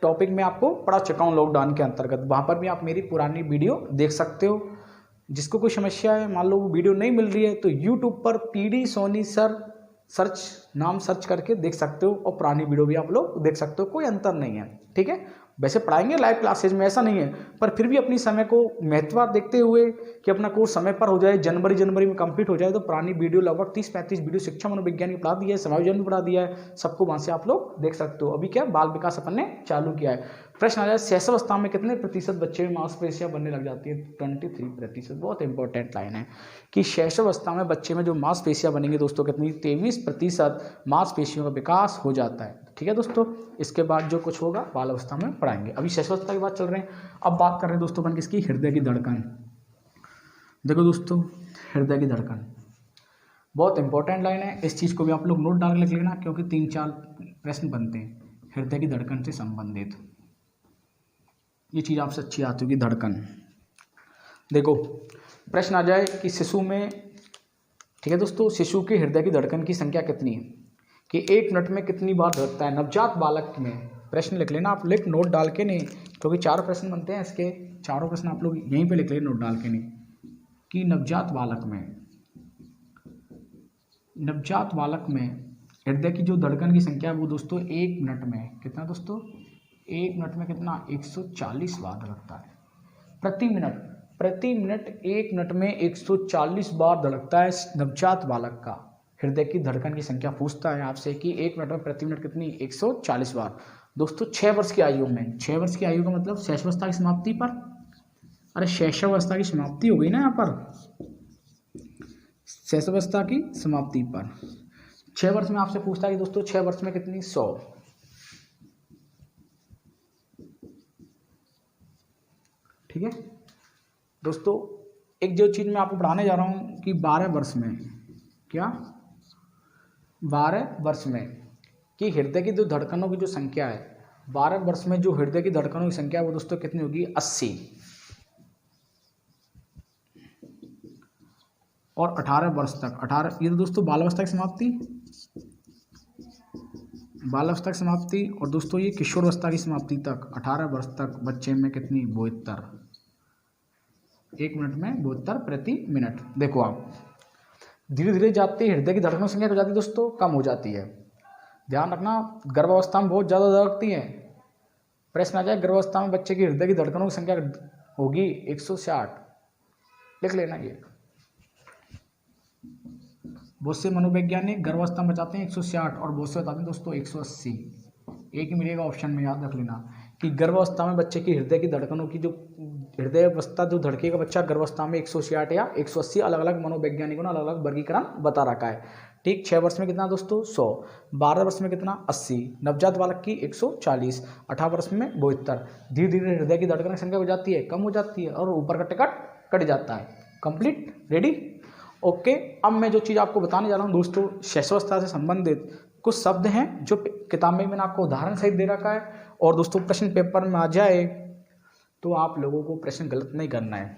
टॉपिक में आपको पढ़ा चुका हूँ लॉकडाउन के अंतर्गत। वहाँ पर भी आप मेरी पुरानी वीडियो देख सकते हो। जिसको कोई समस्या है, मान लो वो वीडियो नहीं मिल रही है, तो यूट्यूब पर पीडी सोनी सर सर्च करके देख सकते हो, और पुरानी वीडियो भी आप लोग देख सकते हो। कोई अंतर नहीं है, ठीक है। वैसे पढ़ाएंगे लाइव क्लासेज में, ऐसा नहीं है, पर फिर भी अपनी समय को महत्व देखते हुए कि अपना कोर्स समय पर हो जाए, जनवरी में कंप्लीट हो जाए, तो पुरानी वीडियो लगभग 30-35 वीडियो शिक्षा मनोविज्ञान की पढ़ा दिया है, समायोजन भी पढ़ा दिया है, सबको वहाँ से आप लोग देख सकते हो। अभी क्या बाल विकास अपन ने चालू किया है। प्रश्न आ जाए शैशवावस्था में कितने प्रतिशत बच्चे में मांसपेशियां बनने लग जाती है? 23%। बहुत इंपॉर्टेंट लाइन है कि शैशवावस्था में बच्चे में जो मांसपेशियां बनेंगी दोस्तों कितनी? 23% मांसपेशियों का विकास हो जाता है, ठीक है दोस्तों। इसके बाद जो कुछ होगा बाल अवस्था में पढ़ाएंगे। अभी शैशवावस्था की बात चल रहे हैं। अब बात कर रहे हैं दोस्तों अपन किसकी? हृदय की धड़कन। देखो दोस्तों, हृदय की धड़कन बहुत इंपॉर्टेंट लाइन है। इस चीज़ को भी आप लोग नोट डाल के लिख लेना, क्योंकि 3-4 प्रश्न बनते हैं हृदय की धड़कन से संबंधित। ये चीज़ आपसे अच्छी आती होगी, धड़कन। देखो प्रश्न आ जाए कि शिशु में, ठीक है दोस्तों, शिशु के हृदय की धड़कन की संख्या कितनी है? कि 1 मिनट में कितनी बार धड़कता है नवजात बालक में? प्रश्न लिख लेना आप, लिख नोट डाल के नहीं, क्योंकि 4 प्रश्न बनते हैं इसके, चारों प्रश्न आप लोग यहीं पे लिख लेना नोट डाल के नहीं। कि नवजात बालक में हृदय की जो धड़कन की संख्या है वो दोस्तों 1 मिनट में कितना दोस्तों? 1 मिनट में कितना? 140 बार धड़कता है प्रति मिनट। 1 मिनट में 140 बार धड़कता है नवजात बालक का। हृदय की धड़कन की संख्या पूछता है आपसे कि 1 मिनट में प्रति मिनट कितनी? 140 बार दोस्तों। 6 वर्ष की आयु में, 6 वर्ष की आयु का मतलब शैशवावस्था की समाप्ति पर, अरे शैशवावस्था की समाप्ति हो गई ना यहाँ पर, शैशवावस्था की समाप्ति पर 6 वर्ष में आपसे पूछता है कि दोस्तों 6 वर्ष में कितनी? 100। ठीक है दोस्तों। एक जो चीज़ मैं आपको पढ़ाने जा रहा हूँ कि 12 वर्ष में, क्या 12 वर्ष में कि हृदय की जो धड़कनों की जो संख्या है, 12 वर्ष में जो हृदय की धड़कनों की संख्या है वो दोस्तों कितनी होगी? 80। और 18 वर्ष तक, 18 ये तो दोस्तों बालावस्था की समाप्ति, और दोस्तों ये किशोरावस्था की समाप्ति तक 18 वर्ष तक बच्चे में कितनी? 72। 1 मिनट में 72 प्रति मिनट। देखो आप धीरे धीरे जाती हृदय की धड़कनों की संख्या हो जाती है दोस्तों, कम हो जाती है। ध्यान रखना, गर्भावस्था में बहुत ज़्यादा धड़कती है। प्रश्न आ जाए गर्भावस्था में बच्चे की हृदय की धड़कनों की संख्या होगी 160, लिख लेना ये। बहुत से मनोवैज्ञानिक गर्भावस्था में बचाते हैं 160 और बहुत से बताते हैं दोस्तों 180। एक ही मिलेगा ऑप्शन में, याद रख लेना कि गर्भावस्था में बच्चे की हृदय की धड़कनों की जो हृदय अवस्था जो धड़केगा बच्चा गर्भावस्था में 160 या 180, अलग अलग मनोवैज्ञानिकों ने अलग अलग वर्गीकरण बता रखा है। ठीक, 6 वर्ष में कितना दोस्तों 100, 12 वर्ष में कितना 80, नवजात बालक की 140, 18 वर्ष में 72। धीरे धीरे हृदय की धड़कन की संख्या हो जाती है, कम हो जाती है और ऊपर का टिकट कट जाता है। Complete, ready, okay. अब मैं जो चीज़ आपको बताने जा रहा हूँ दोस्तों, शैशवावस्था से संबंधित कुछ शब्द हैं जो किताब में मैंने आपको उदाहरण सहित दे रखा है। और दोस्तों प्रश्न पेपर में आ जाए तो आप लोगों को प्रश्न गलत नहीं करना है।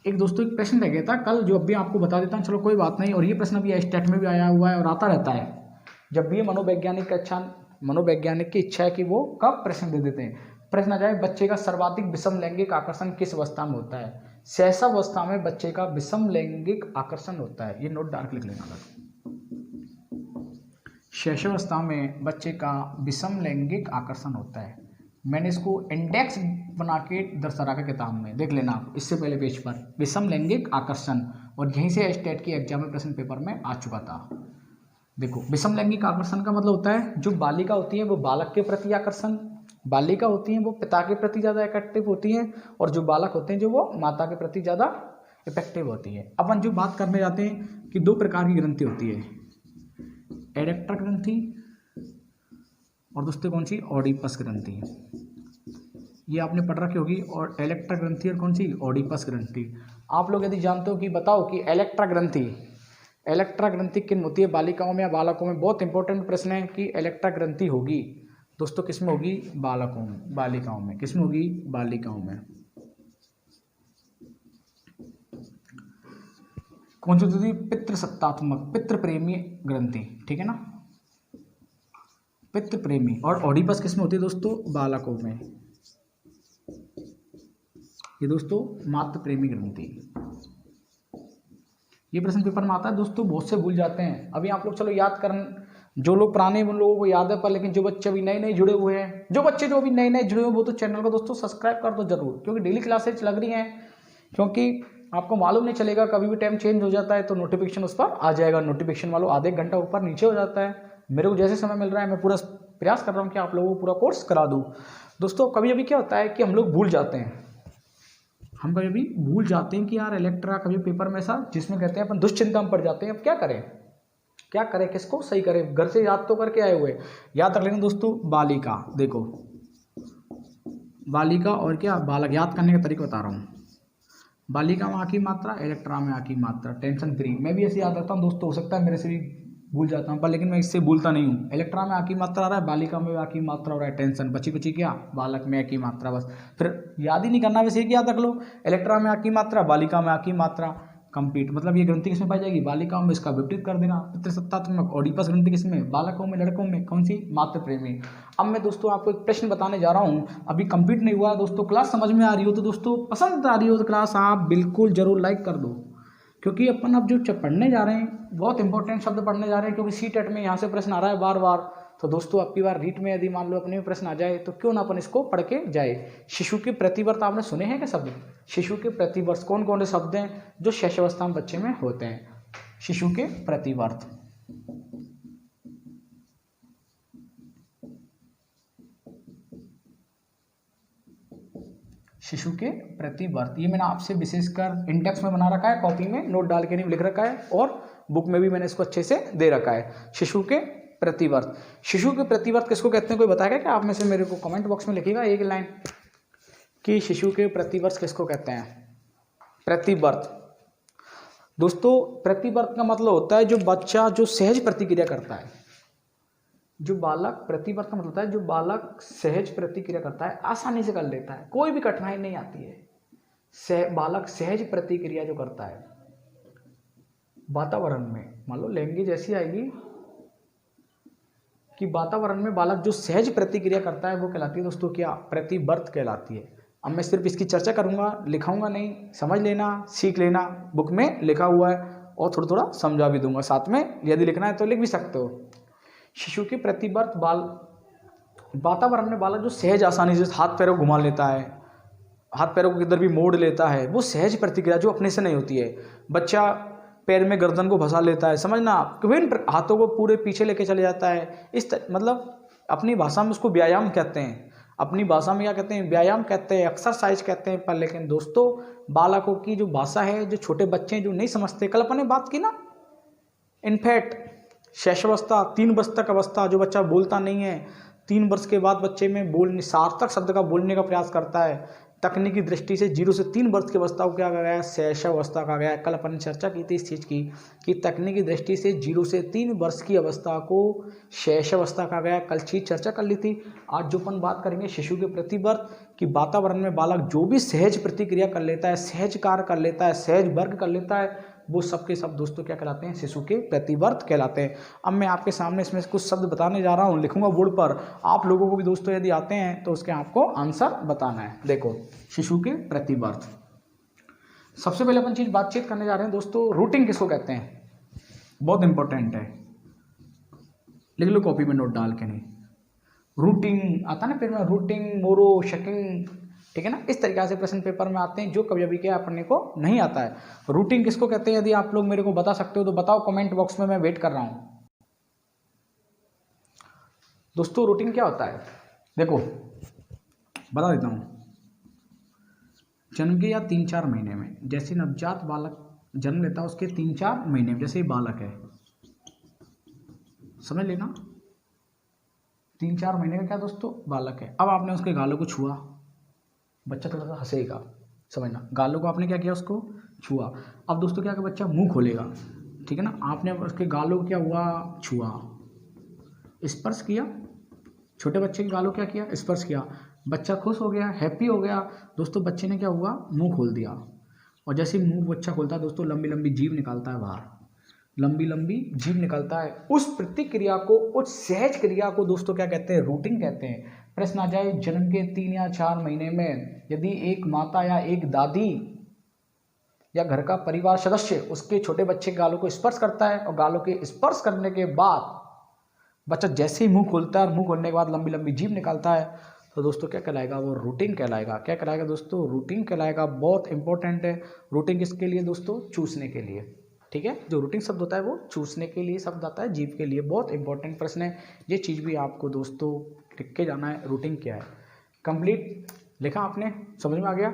एक दोस्तों एक प्रश्न रह गया था कल, जो अभी आपको बता देता हूँ, चलो कोई बात नहीं। और ये प्रश्न अभी स्टेट में भी आया हुआ है और आता रहता है। जब भी ये मनोवैज्ञानिक की इच्छा है कि वो कब प्रश्न दे देते हैं। प्रश्न आ जाए बच्चे का सर्वाधिक विषम लैंगिक आकर्षण किस अवस्था में होता है। शैशवावस्था में बच्चे का विषम लैंगिक आकर्षण होता है, ये नोट डार्क लिख लेना। शैशवावस्था में बच्चे का विषम लैंगिक आकर्षण होता है। मैंने इसको इंडेक्स बना के दर्शा रखा किताब में, देख लेना आप इससे पहले पेज पर, विषम लैंगिक आकर्षण। और यहीं से स्टेट की एग्जाम में प्रश्न पेपर में आ चुका था। देखो, विषम लैंगिक आकर्षण का मतलब होता है जो बालिका होती है वो बालक के प्रति आकर्षण, बालिका होती हैं वो पिता के प्रति ज़्यादा इफेक्टिव होती हैं, और जो बालक होते हैं जो वो माता के प्रति ज़्यादा इफेक्टिव होती है। अपन जो बात करने जाते हैं कि 2 प्रकार की ग्रंथि होती है, एरेक्टर ग्रंथि और दोस्तों कौन सी, ऑडिपस ग्रंथि। ये आपने पढ़ रखी होगी। और एलेक्ट्रा ग्रंथि और कौन सी, ऑडिपस ग्रंथि। आप लोग यदि जानते हो कि बताओ कि एलेक्ट्रा ग्रंथि किन होती है, बालिकाओं में या बालकों में। बहुत इंपॉर्टेंट प्रश्न है कि एलेक्ट्रा ग्रंथि होगी दोस्तों किस में होगी, बालकों में, बालिकाओं में। किस में होगी, बालिकाओं में। कौन सी होती है, पितृसत्तात्मक, पितृ प्रेमी ग्रंथि, ठीक है ना, पितृ प्रेमी। और ऑडिपस किस में होती है दोस्तों, बालकों में। ये दोस्तों मातृ प्रेमी ग्रंथि। ये प्रश्न पेपर में आता है दोस्तों, बहुत से भूल जाते हैं। अभी आप लोग चलो याद कर, जो लोग पुराने उन लोगों को याद है, पर लेकिन जो बच्चे अभी नए नए जुड़े हुए हैं, जो अभी नए नए जुड़े हुए वो तो चैनल को दोस्तों सब्सक्राइब कर दो जरूर, क्योंकि डेली क्लासेज लग रही हैं। क्योंकि आपको मालूम नहीं चलेगा, कभी भी टाइम चेंज हो जाता है तो नोटिफिकेशन उस पर आ जाएगा। नोटिफिकेशन वालों आधे घंटा ऊपर नीचे हो जाता है। मेरे को जैसे समय मिल रहा है मैं पूरा प्रयास कर रहा हूँ कि आप लोगों को पूरा कोर्स करा दूँ। दोस्तों कभी कभी क्या होता है कि हम लोग भूल जाते हैं, हम कभी भी भूल जाते हैं कि यार इलेक्ट्रा कभी पेपर में ऐसा जिसमें कहते हैं अपन दुश्चिंता में पड़ जाते हैं। अब क्या करें, किसको सही करें, घर से याद तो करके आए हुए। याद रख लेना दोस्तों, बालिका, देखो बालिका और क्या बालक, याद करने का तरीका बता रहा हूँ। बालिका में आ की मात्रा, इलेक्ट्रा में आ की मात्रा, टेंशन फ्री। मैं भी ऐसे याद रखता हूँ दोस्तों, हो सकता है मेरे से भी भूल जाता हूँ, पर लेकिन मैं इससे भूलता नहीं हूँ। इलेक्ट्रा में आ की मात्रा आ रहा है, बालिका में आ की मात्रा हो रहा है, टेंशन बची क्या, बालक में आ की मात्रा। बस फिर याद ही नहीं करना, वैसे एक याद रख लो, इलेक्ट्रा में आ की मात्रा, बालिका में आ की मात्रा, कंप्लीट। मतलब ये ग्रंथि किसमें पाई जाएगी, बालिकाओं में। इसका विपरीत कर देना, पितृसत्तात्मक। ऑडिपस ग्रंथि किसमें, बालकों में, लड़कों में। कौन सी, मातृ प्रेमी। अब मैं दोस्तों आपको एक प्रश्न बताने जा रहा हूँ, अभी कंप्लीट नहीं हुआ दोस्तों। क्लास समझ में आ रही हो तो दोस्तों, पसंद आ रही हो तो क्लास आप बिल्कुल जरूर लाइक कर दो, क्योंकि अपन अब जो पढ़ने जा रहे हैं बहुत इंपॉर्टेंट शब्द पढ़ने जा रहे हैं। क्योंकि सीटेट में यहाँ से प्रश्न आ रहा है बार बार। तो दोस्तों अब की बार रीट में यदि मान लो अपने में प्रश्न आ जाए तो क्यों ना अपन इसको पढ़ के जाए। शिशु के प्रतिवर्त आपने सुने हैं क्या शब्द, शिशु के प्रतिवर्ष कौन कौन से शब्द हैं जो शैशवावस्था में बच्चे में होते हैं। शिशु के प्रतिवर्त, शिशु के प्रतिवर्त, ये मैंने आपसे विशेषकर इंडेक्स में बना रखा है, कॉपी में नोट डाल के नहीं लिख रखा है, और बुक में भी मैंने इसको अच्छे से दे रखा है। शिशु के प्रतिवर्त, शिशु के प्रतिवर्त किसको कहते हैं, कोई बताएगा क्या आप में से, मेरे को कमेंट बॉक्स में लिखिएगा एक लाइन कि शिशु के प्रतिवर्ष किसको कहते हैं। प्रतिवर्त दोस्तों, प्रतिवर्त का मतलब होता है जो बच्चा जो सहज प्रतिक्रिया करता है, जो बालक, प्रतिवर्त का मतलब होता है जो बालक सहज प्रतिक्रिया करता है, आसानी से कर लेता है, कोई भी कठिनाई नहीं आती है। बालक सहज प्रतिक्रिया जो करता है वातावरण में, मान लो लैंग्वेज ऐसी आएगी कि वातावरण में बालक जो सहज प्रतिक्रिया करता है वो कहलाती है दोस्तों क्या, प्रतिवर्त कहलाती है। अब मैं सिर्फ इसकी चर्चा करूंगा, लिखाऊंगा नहीं, समझ लेना, सीख लेना, बुक में लिखा हुआ है और थोड़ा थोड़ा समझा भी दूंगा साथ में, यदि लिखना है तो लिख भी सकते हो। शिशु के प्रतिवर्त वातावरण में बालक जो सहज आसानी से हाथ पैरों को घुमा लेता है, हाथ पैरों को किधर भी मोड़ लेता है, वो सहज प्रतिक्रिया जो अपने से नहीं होती है। बच्चा पैर में गर्दन को फंसा लेता है, समझना, विभिन्न हाथों को पूरे पीछे लेके चले जाता है, मतलब अपनी भाषा में उसको व्यायाम कहते हैं, अपनी भाषा में क्या कहते हैं, व्यायाम कहते हैं, एक्सरसाइज कहते हैं। पर लेकिन दोस्तों बालकों की जो भाषा है, जो छोटे बच्चे हैं जो नहीं समझते, कल अपन ने बात की ना, इनफैक्ट शैशवावस्था 3 वर्ष तक अवस्था, जो बच्चा बोलता नहीं है, 3 वर्ष के बाद बच्चे में सार्थक शब्द का बोलने का प्रयास करता है। तकनीकी दृष्टि से 0 से 3 वर्ष की अवस्था को क्या कहा गया है, शैशवावस्था कहा गया है। कल अपन ने चर्चा की थी इस चीज़ की कि तकनीकी दृष्टि से 0 से 3 वर्ष की अवस्था को शैशवावस्था कहा गया है। कल चीज़ चर्चा कर ली थी। आज जो अपन बात करेंगे शिशु के प्रतिवर्त कि वातावरण में बालक जो भी सहज प्रतिक्रिया कर लेता है, सहज कार्य कर लेता है, सहज वर्ग कर लेता है, वो सब के सब दोस्तों क्या कहलाते हैं, शिशु के प्रतिवर्त कहलाते हैं। अब मैं आपके सामने इसमें कुछ शब्द बताने जा रहा हूँ, लिखूंगा बोर्ड पर, आप लोगों को भी दोस्तों यदि आते हैं तो उसके आपको आंसर बताना है। देखो शिशु के प्रतिवर्त, सबसे पहले अपन चीज बातचीत करने जा रहे हैं दोस्तों, रूटिंग किसको कहते हैं, बहुत इंपॉर्टेंट है, लिख लो कॉपी में नोट डाल के। नहीं रूटिंग आता ना फिर में, रूटिंग, मोरो, शकिंग, ठीक है ना, इस तरीके से प्रश्न पेपर में आते हैं जो कभी अभी क्या अपने को नहीं आता है। रूटिंग किसको कहते हैं, यदि आप लोग मेरे को बता सकते हो तो बताओ कमेंट बॉक्स में, मैं वेट कर रहा हूं। दोस्तों रूटिंग क्या होता है, देखो बता देता हूं। जन्म के या 3-4 महीने में, जैसे नवजात बालक जन्म लेता है उसके 3-4 महीने में, जैसे बालक है, समझ लेना 3-4 महीने का क्या दोस्तों बालक है। अब आपने उसके गालों को छुआ, बच्चा थोड़ा सा हंसेगा, समझना, गालों को आपने क्या किया, उसको छुआ। अब दोस्तों क्या, बच्चा मुंह खोलेगा, ठीक है ना, आपने उसके गालों को क्या हुआ, छुआ, स्पर्श किया, छोटे बच्चे के गालों क्या किया, स्पर्श किया, बच्चा खुश हो गया, हैप्पी हो गया। दोस्तों बच्चे ने क्या हुआ, मुंह खोल दिया, और जैसे मुंह बच्चा खोलता है दोस्तों लंबी लंबी जीभ निकालता है बाहर, लंबी लंबी जीभ निकलता है। उस प्रतिक्रिया को, उस सहज क्रिया को दोस्तों क्या कहते हैं, रूटिंग कहते हैं। प्रश्न आ जाए, जन्म के 3 या 4 महीने में यदि एक माता या एक दादी या घर का परिवार सदस्य उसके छोटे बच्चे के गालों को स्पर्श करता है, और गालों के स्पर्श करने के बाद बच्चा जैसे ही मुंह खोलता है और मुंह खोलने के बाद लंबी लंबी जीभ निकालता है, तो दोस्तों क्या कहलाएगा, वो रूटिंग कहलाएगा। क्या कहलाएगा दोस्तों, रूटिंग कहलाएगा। बहुत इंपॉर्टेंट है रूटिंग, किसके लिए दोस्तों, चूसने के लिए, ठीक है। जो रूटिंग शब्द होता है वो चूसने के लिए शब्द आता है, जीभ के लिए। बहुत इंपॉर्टेंट प्रश्न है, ये चीज़ भी आपको दोस्तों लिख के जाना है, रूटिंग क्या है। कंप्लीट लिखा आपने, समझ में आ गया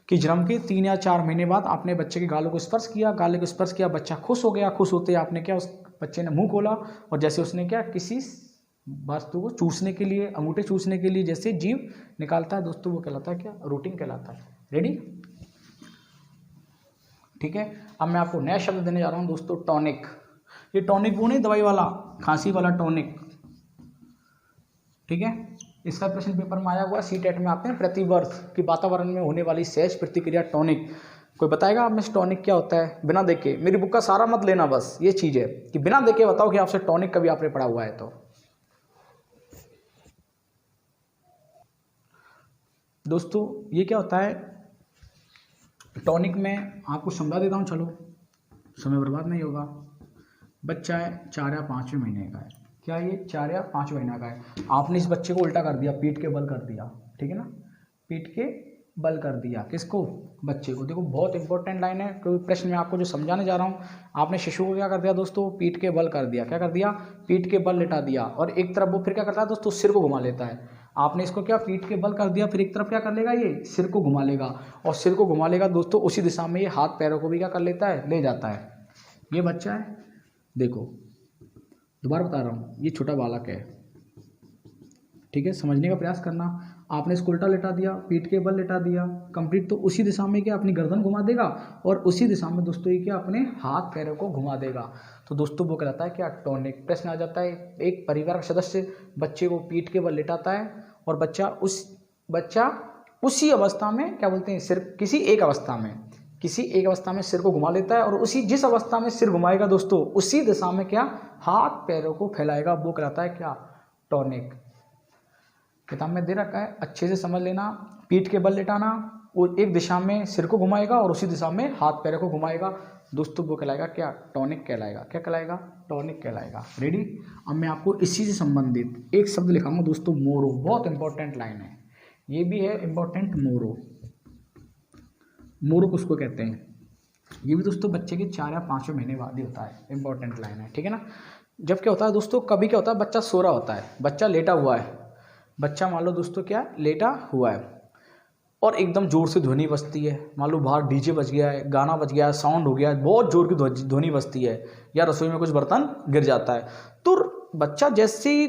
कि जन्म के 3 या 4 महीने बाद आपने बच्चे के गालों को स्पर्श किया, गाले को स्पर्श किया, बच्चा खुश हो गया, खुश होते आपने क्या, उस बच्चे ने मुंह खोला, और जैसे उसने क्या, किसी वस्तु को चूसने के लिए, अंगूठे चूसने के लिए जैसे जीभ निकालता है दोस्तों, वो कहलाता है क्या, रूटिंग कहलाता है। रेडी, ठीक है। अब मैं आपको नया शब्द देने जा रहा हूं दोस्तों, टॉनिक। ये टॉनिक वो नहीं दवाई वाला, खांसी वाला टॉनिक, ठीक है। इसका प्रश्न पेपर में आया हुआ, सीटेट में आते हैं प्रतिवर्ष की वातावरण में होने वाली सहज प्रतिक्रिया टॉनिक। कोई बताएगा आप में टॉनिक क्या होता है, बिना देखे, मेरी बुक का सारा मत लेना, बस ये चीज है कि बिना देखे बताओ कि आपसे टॉनिक कभी आपने पढ़ा हुआ है तो। दोस्तों ये क्या होता है, टॉनिक में आपको समझा देता हूँ, चलो समय बर्बाद नहीं होगा। बच्चा है 4 या 5वें महीने का है, क्या ये 4 या 5 महीना का है, आपने इस बच्चे को उल्टा कर दिया, पीठ के बल कर दिया, ठीक है ना, पीठ के बल कर दिया, किसको, बच्चे को। देखो बहुत इंपॉर्टेंट लाइन है, क्योंकि प्रश्न में आपको जो समझाने जा रहा हूँ, आपने शिशु को क्या कर दिया दोस्तों, पीठ के बल कर दिया, क्या कर दिया, पीठ के बल लिटा दिया, और एक तरफ वो फिर क्या करता है दोस्तों, सिर को घुमा लेता है। आपने इसको क्या, पीठ के बल कर दिया, फिर एक तरफ क्या कर लेगा, ये सिर को घुमा लेगा, और सिर को घुमा लेगा दोस्तों उसी दिशा में ये हाथ पैरों को भी क्या कर लेता है, ले जाता है। ये बच्चा है, देखो दोबारा बता रहा हूँ, ये छोटा बालक है, ठीक है, समझने का प्रयास करना। आपने इसको उल्टा लेटा दिया, पीठ के बल लेटा दिया, कंप्लीट, तो उसी दिशा में क्या अपनी गर्दन घुमा देगा, और उसी दिशा में दोस्तों ये क्या अपने हाथ पैरों को घुमा देगा, तो दोस्तों वो कहलाता है क्या, टॉनिक। प्रश्न आ जाता है, एक परिवार का सदस्य बच्चे को पीठ के बल लेटाता है, और बच्चा उसी अवस्था में क्या बोलते हैं, सिर, किसी एक अवस्था में सिर को घुमा लेता है, और उसी जिस अवस्था में सिर घुमाएगा दोस्तों उसी दिशा में क्या हाथ पैरों को फैलाएगा, वो कहलाता है क्या, टॉनिक। किताब में दे रखा है, अच्छे से समझ लेना। पीठ के बल लेटाना, वो एक दिशा में सिर को घुमाएगा और उसी दिशा में हाथ पैरों को घुमाएगा, दोस्तों वो कहलाएगा क्या, टॉनिक कहलाएगा। क्या कहलाएगा, टॉनिक कहलाएगा। रेडी। अब मैं आपको इसी से संबंधित एक शब्द लिखाऊंगा दोस्तों, मोरो। बहुत इंपॉर्टेंट लाइन है, ये भी है इंपॉर्टेंट। मोरो, मोरो किसको कहते हैं, ये भी दोस्तों बच्चे के 4 या 5वें महीने बाद ही होता है। इंपॉर्टेंट लाइन है, ठीक है ना। जब क्या होता है दोस्तों, कभी क्या होता है, बच्चा सो रहा होता है, बच्चा लेटा हुआ है, बच्चा मान लो दोस्तों क्या लेटा हुआ है, और एकदम जोर से ध्वनि बजती है। मान लो बाहर डीजे बज गया है, गाना बज गया है, साउंड हो गया है, बहुत जोर की ध्वनि बजती है, या रसोई में कुछ बर्तन गिर जाता है, तो बच्चा जैसी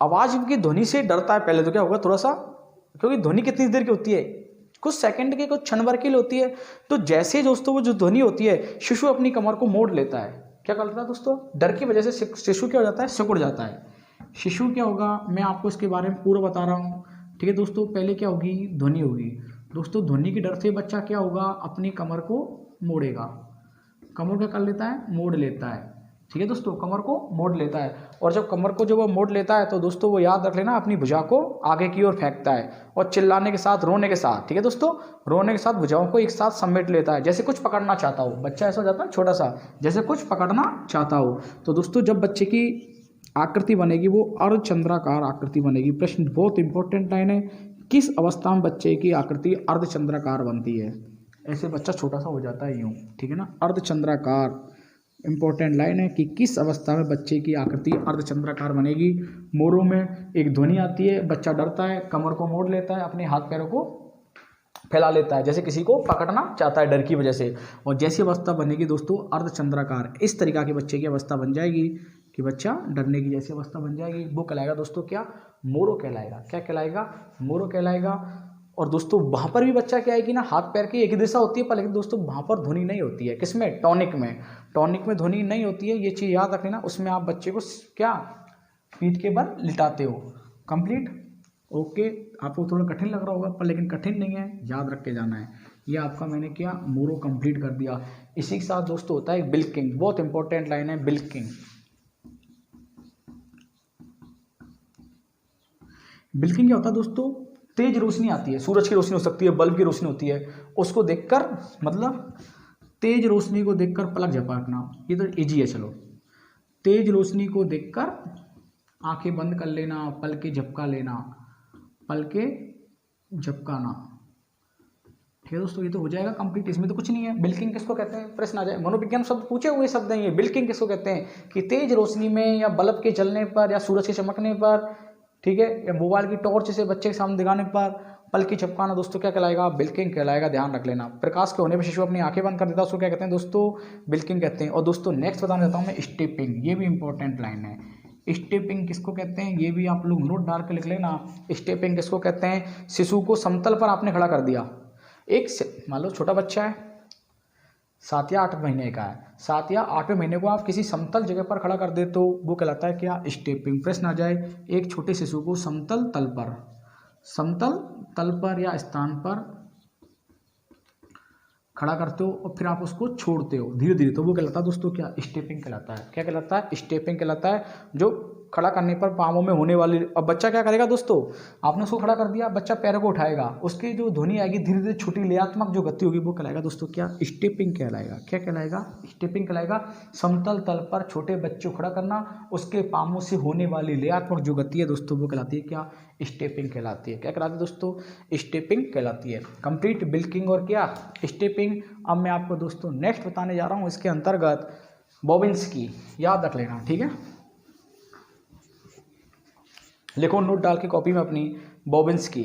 आवाज़ की ध्वनि से डरता है, पहले तो क्या होगा थोड़ा सा, क्योंकि ध्वनि कितनी देर की होती है, कुछ सेकंड की, कुछ क्षण भर के लिए होती है। तो जैसे ही दोस्तों वो जो ध्वनि होती है, शिशु अपनी कमर को मोड़ लेता है। क्या करता है दोस्तों, डर की वजह से शिशु क्या हो जाता है, सिकुड़ जाता है। शिशु क्या होगा, मैं आपको इसके बारे में पूरा बता रहा हूँ, ठीक है दोस्तों। पहले क्या होगी, ध्वनि होगी दोस्तों, ध्वनि के डर से बच्चा क्या होगा, अपनी कमर को मोड़ेगा। कमर क्या कर लेता है, मोड़ लेता है, ठीक है दोस्तों, कमर को मोड़ लेता है। और जब कमर को जब वो मोड़ लेता है तो दोस्तों वो याद रख लेना, अपनी भुजा को आगे की ओर फेंकता है, और चिल्लाने के साथ, रोने के साथ, ठीक है दोस्तों, रोने के साथ भुजाओं को एक साथ समेट लेता है, जैसे कुछ पकड़ना चाहता हो। बच्चा ऐसा हो जाता है छोटा सा, जैसे कुछ पकड़ना चाहता हो। तो दोस्तों जब बच्चे की आकृति बनेगी वो अर्धचंद्राकार आकृति बनेगी। प्रश्न बहुत इंपॉर्टेंट लाइन है, किस अवस्था में बच्चे की आकृति अर्धचंद्राकार बनती है। ऐसे बच्चा छोटा सा हो जाता है यूं, ठीक है ना, अर्धचंद्राकार। इंपॉर्टेंट लाइन है कि किस अवस्था में बच्चे की आकृति अर्धचंद्राकार बनेगी। मोरों में एक ध्वनि आती है, बच्चा डरता है, कमर को मोड़ लेता है, अपने हाथ पैरों को फैला लेता है, जैसे किसी को पकड़ना चाहता है डर की वजह से। और जैसी अवस्था बनेगी दोस्तों अर्धचंद्राकार, इस तरीका की बच्चे की अवस्था बन जाएगी कि बच्चा डरने की जैसी अवस्था बन जाएगी, वो कहलाएगा दोस्तों क्या, मोरो कहलाएगा। क्या कहलाएगा, मोरो कहलाएगा। और दोस्तों वहाँ पर भी बच्चा क्या है कि ना, हाथ पैर की एक ही दिशा होती है, पर लेकिन दोस्तों वहाँ पर ध्वनि नहीं होती है। किसमें, टॉनिक में। टॉनिक में ध्वनि नहीं होती है, ये चीज़ याद रख लेना। उसमें आप बच्चे को क्या, पीठ के बल लिटाते हो। Complete, okay. आपको थोड़ा कठिन लग रहा होगा, पर लेकिन कठिन नहीं है, याद रख के जाना है। ये आपका मैंने क्या, मोरो कंप्लीट कर दिया। इसी के साथ दोस्तों होता है बिल्किंग, बहुत इंपॉर्टेंट लाइन है बिल्किंग। बिल्किंग क्या होता है दोस्तों, तेज रोशनी आती है, सूरज की रोशनी हो सकती है, बल्ब की रोशनी होती है, उसको देखकर, मतलब तेज रोशनी को देखकर पलक झपकना, ये तो इजी है। चलो, तेज रोशनी को देखकर आंखें बंद कर लेना, पलकें झपका लेना, पलकें झपकाना, ठीक है दोस्तों, ये तो हो जाएगा कंप्लीट, इसमें तो कुछ नहीं है। बिल्किंग किसको कहते हैं, प्रश्न आ जाए, मनोविज्ञान शब्द पूछे हुए शब्द हैं ये। बिल्किंग किसको कहते हैं कि तेज रोशनी में, या बल्ब के जलने पर, या सूरज के चमकने पर, ठीक है, या मोबाइल की टॉर्च से बच्चे के सामने दिखाने पर पलकी झपकाना, दोस्तों क्या कहलाएगा, बिल्किंग कहलाएगा। ध्यान रख लेना, प्रकाश के होने पर शिशु अपनी आंखें बंद कर देता है, उसको क्या कहते हैं दोस्तों, बिल्किंग कहते हैं। और दोस्तों नेक्स्ट बताना चाहता हूँ मैं, स्टेपिंग, ये भी इंपॉर्टेंट लाइन है। स्टेपिंग किसको कहते हैं, ये भी आप लोग नोट डाल के लिख लेना। स्टेपिंग किसको कहते हैं, शिशु को समतल पर आपने खड़ा कर दिया। एक मान लो छोटा बच्चा है, 7 या 8 महीने का है, 7 या 8वें महीने को आप किसी समतल जगह पर खड़ा कर दे तो वो कहलाता है क्या, स्टेपिंग। प्रश्न आ जाए, एक छोटे शिशु को समतल तल पर या स्थान पर खड़ा करते हो, और फिर आप उसको छोड़ते हो धीरे धीरे, तो वो कहलाता है दोस्तों क्या, स्टेपिंग कहलाता है। क्या कहलाता है, स्टेपिंग कहलाता है। जो खड़ा करने पर पाँवों में होने वाली, अब बच्चा क्या करेगा दोस्तों, आपने उसको खड़ा कर दिया, बच्चा पैरों को उठाएगा, उसकी जो ध्वनि आएगी धीरे धीरे, छोटी लयात्मक जो गति होगी, वो कहलाएगा दोस्तों क्या, स्टेपिंग कहलाएगा। क्या कहलाएगा, स्टेपिंग कहलाएगा। समतल तल पर छोटे बच्चे को खड़ा करना, उसके पाँवों से होने वाली लयात्मक जो गति है दोस्तों, वो कहलाती है क्या, स्टेपिंग कहलाती है। क्या कहलाती है दोस्तों, स्टेपिंग कहलाती है। कंप्लीट बिल्किंग और क्या, स्टेपिंग। अब मैं आपको दोस्तों नेक्स्ट बताने जा रहा हूँ, इसके अंतर्गत बॉबिन्स्की, याद रख लेना, ठीक है, लिखो नोट डाल के कॉपी में अपनी, बॉबिन्स्की।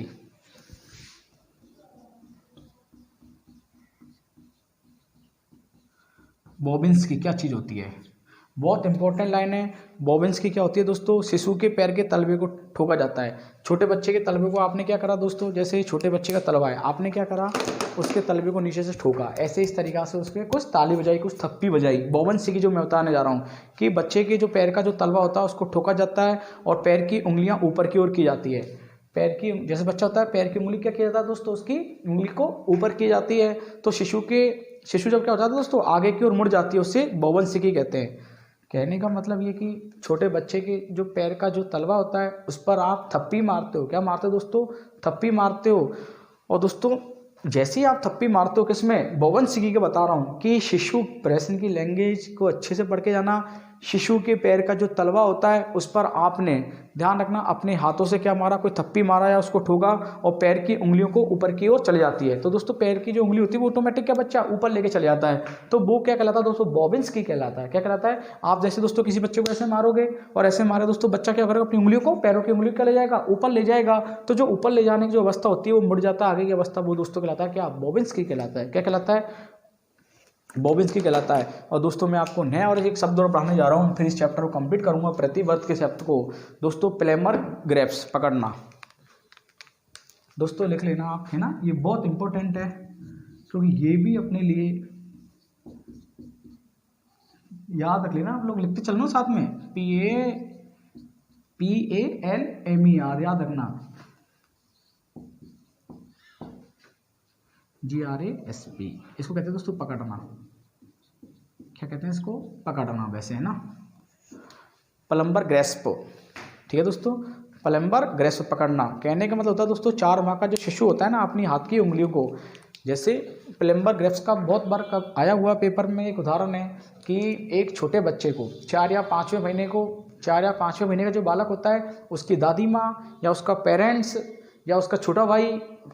बॉबिन्स्की क्या चीज़ होती है, बहुत इंपॉर्टेंट लाइन है। बॉबिन्स्की क्या होती है दोस्तों, शिशु के पैर के तलवे को ठोका जाता है। छोटे बच्चे के तलवे को आपने क्या करा दोस्तों, जैसे छोटे बच्चे का तलवा है, आपने क्या करा, उसके तलवे को नीचे से ठोका, ऐसे इस तरीक़ा से उसके कुछ ताली बजाई, कुछ थप्पी बजाई। बॉबिन्स्की जो मैं बताने जा रहा हूँ कि बच्चे के जो पैर का जो तलवा होता है उसको ठोका जाता है, और पैर की उंगलियाँ ऊपर की ओर की जाती है। पैर की, जैसे बच्चा होता है, पैर की उंगली क्या किया जाता है दोस्तों, उसकी उंगली को ऊपर की जाती है, तो शिशु जब क्या हो जाता है दोस्तों, आगे की ओर मुड़ जाती है, उससे बॉबिन्स्की कहते हैं। कहने का मतलब ये कि छोटे बच्चे के जो पैर का जो तलवा होता है उस पर आप थप्पी मारते हो। क्या मारते हो दोस्तों, थप्पी मारते हो। और दोस्तों जैसे ही आप थप्पी मारते हो किसमें, बोवेनस्की के बता रहा हूँ कि शिशु प्रेसन की लैंग्वेज को अच्छे से पढ़ के जाना। शिशु के पैर का जो तलवा होता है उस पर आपने ध्यान रखना, अपने हाथों से क्या मारा, कोई थप्पी मारा या उसको ठोका और पैर की उंगलियों को ऊपर की ओर चली जाती है। तो दोस्तों पैर की जो उंगली होती है वो ऑटोमेटिक क्या बच्चा ऊपर लेके चले जाता है, तो वो क्या कहलाता है दोस्तों, बोवेनस्की कहलाता है। क्या कहलाता है, आप जैसे दोस्तों किसी बच्चे को ऐसे मारोगे और ऐसे मारे दोस्तों, बच्चा क्या करेगा, अपनी उंगलियों को, पैरों की उंगली क्या ले जाएगा, ऊपर ले जाएगा। तो जो ऊपर ले जाने की जो अवस्था होती है वो मुड़ जाता है, आगे की अवस्था वो दोस्तों कहलाता है क्या, बोवेनस्की कहलाता है। क्या कहलाता है, बोवेनस्की कहलाता है। और दोस्तों मैं आपको नया और एक शब्द और पढ़ाने जा रहा हूँ, फिर इस चैप्टर को कंप्लीट करूंगा। प्रतिवर्त के शब्द को दोस्तों प्लेमर ग्रेप्स पकड़ना, दोस्तों लिख लेना आप, है ना, ये बहुत इंपॉर्टेंट है क्योंकि ये भी अपने लिए याद रख लेना, आप लोग लिखते चलना साथ में, PALMER याद रखना, GRASP, इसको कहते हैं दोस्तों पकड़ना। क्या कहते हैं इसको, पकड़ना वैसे, है ना, प्लम्बर ग्रेस्प। ठीक है दोस्तों, प्लम्बर ग्रेस्प पकड़ना कहने का मतलब होता है दोस्तों 4 माह का जो शिशु होता है ना, अपनी हाथ की उंगलियों को, जैसे प्लम्बर ग्रेप्स का बहुत बार आया हुआ पेपर में एक उदाहरण है कि एक छोटे बच्चे को 4 या 5वें महीने का जो बालक होता है, उसकी दादी माँ या उसका पेरेंट्स या उसका छोटा भाई,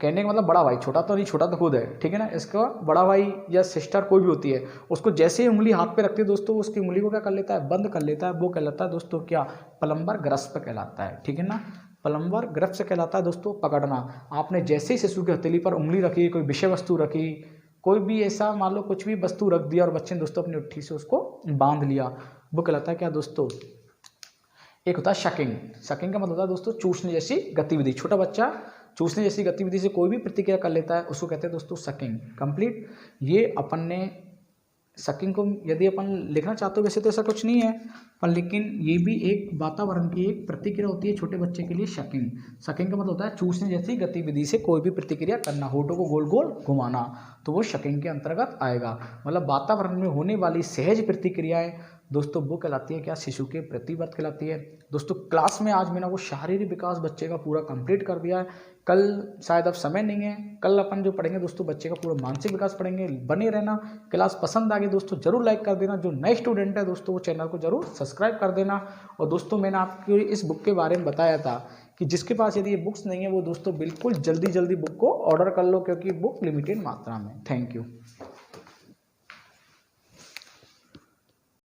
कहने का मतलब बड़ा भाई, छोटा तो नहीं, छोटा तो खुद है, ठीक है ना, इसका बड़ा भाई या सिस्टर कोई भी होती है, उसको जैसे ही उंगली हाथ पे रखती है दोस्तों, उसकी उंगली को क्या कर लेता है, बंद कर लेता है, वो कहलाता है दोस्तों क्या, प्लम्बर ग्रेस्प कहलाता है। ठीक है ना, प्लम्बर ग्रेप्स कहलाता है दोस्तों पकड़ना। आपने जैसे ही शिशु की हथेली पर उंगली रखी, कोई विषय वस्तु रखी, कोई भी ऐसा मान लो कुछ भी वस्तु रख दिया और बच्चे ने दोस्तों अपनी उठी से उसको बांध लिया, वो कहलाता है क्या दोस्तों, एक होता है शकिंग। शकिंग का मतलब होता है दोस्तों चूसने जैसी गतिविधि, छोटा बच्चा चूसने जैसी गतिविधि से कोई भी प्रतिक्रिया कर लेता है, उसको कहते हैं दोस्तों शकिंग। कंप्लीट। ये अपन ने शकिंग को यदि अपन लिखना चाहते हो, वैसे तो ऐसा कुछ नहीं है, पर लेकिन ये भी एक वातावरण की एक प्रतिक्रिया होती है छोटे बच्चे के लिए, शकिंग। शकिंग का मतलब होता है चूसने जैसी गतिविधि से कोई भी प्रतिक्रिया करना, होठों को गोल गोल घुमाना, तो वो शकिंग के अंतर्गत आएगा। मतलब वातावरण में होने वाली सहज प्रतिक्रियाएं दोस्तों वो कहलाती है क्या, शिशु के प्रतिवर्त कहलाती है। दोस्तों क्लास में आज मैंने वो शारीरिक विकास बच्चे का पूरा कंप्लीट कर दिया है। कल शायद अब समय नहीं है, कल अपन जो पढ़ेंगे दोस्तों बच्चे का पूरा मानसिक विकास पढ़ेंगे। बने रहना, क्लास पसंद आ गई दोस्तों जरूर लाइक कर देना, जो नए स्टूडेंट है दोस्तों वो चैनल को जरूर सब्सक्राइब कर देना। और दोस्तों मैंने आपको इस बुक के बारे में बताया था कि जिसके पास यदि ये बुक्स नहीं है वो दोस्तों बिल्कुल जल्दी बुक को ऑर्डर कर लो, क्योंकि बुक लिमिटेड मात्रा में। Thank you.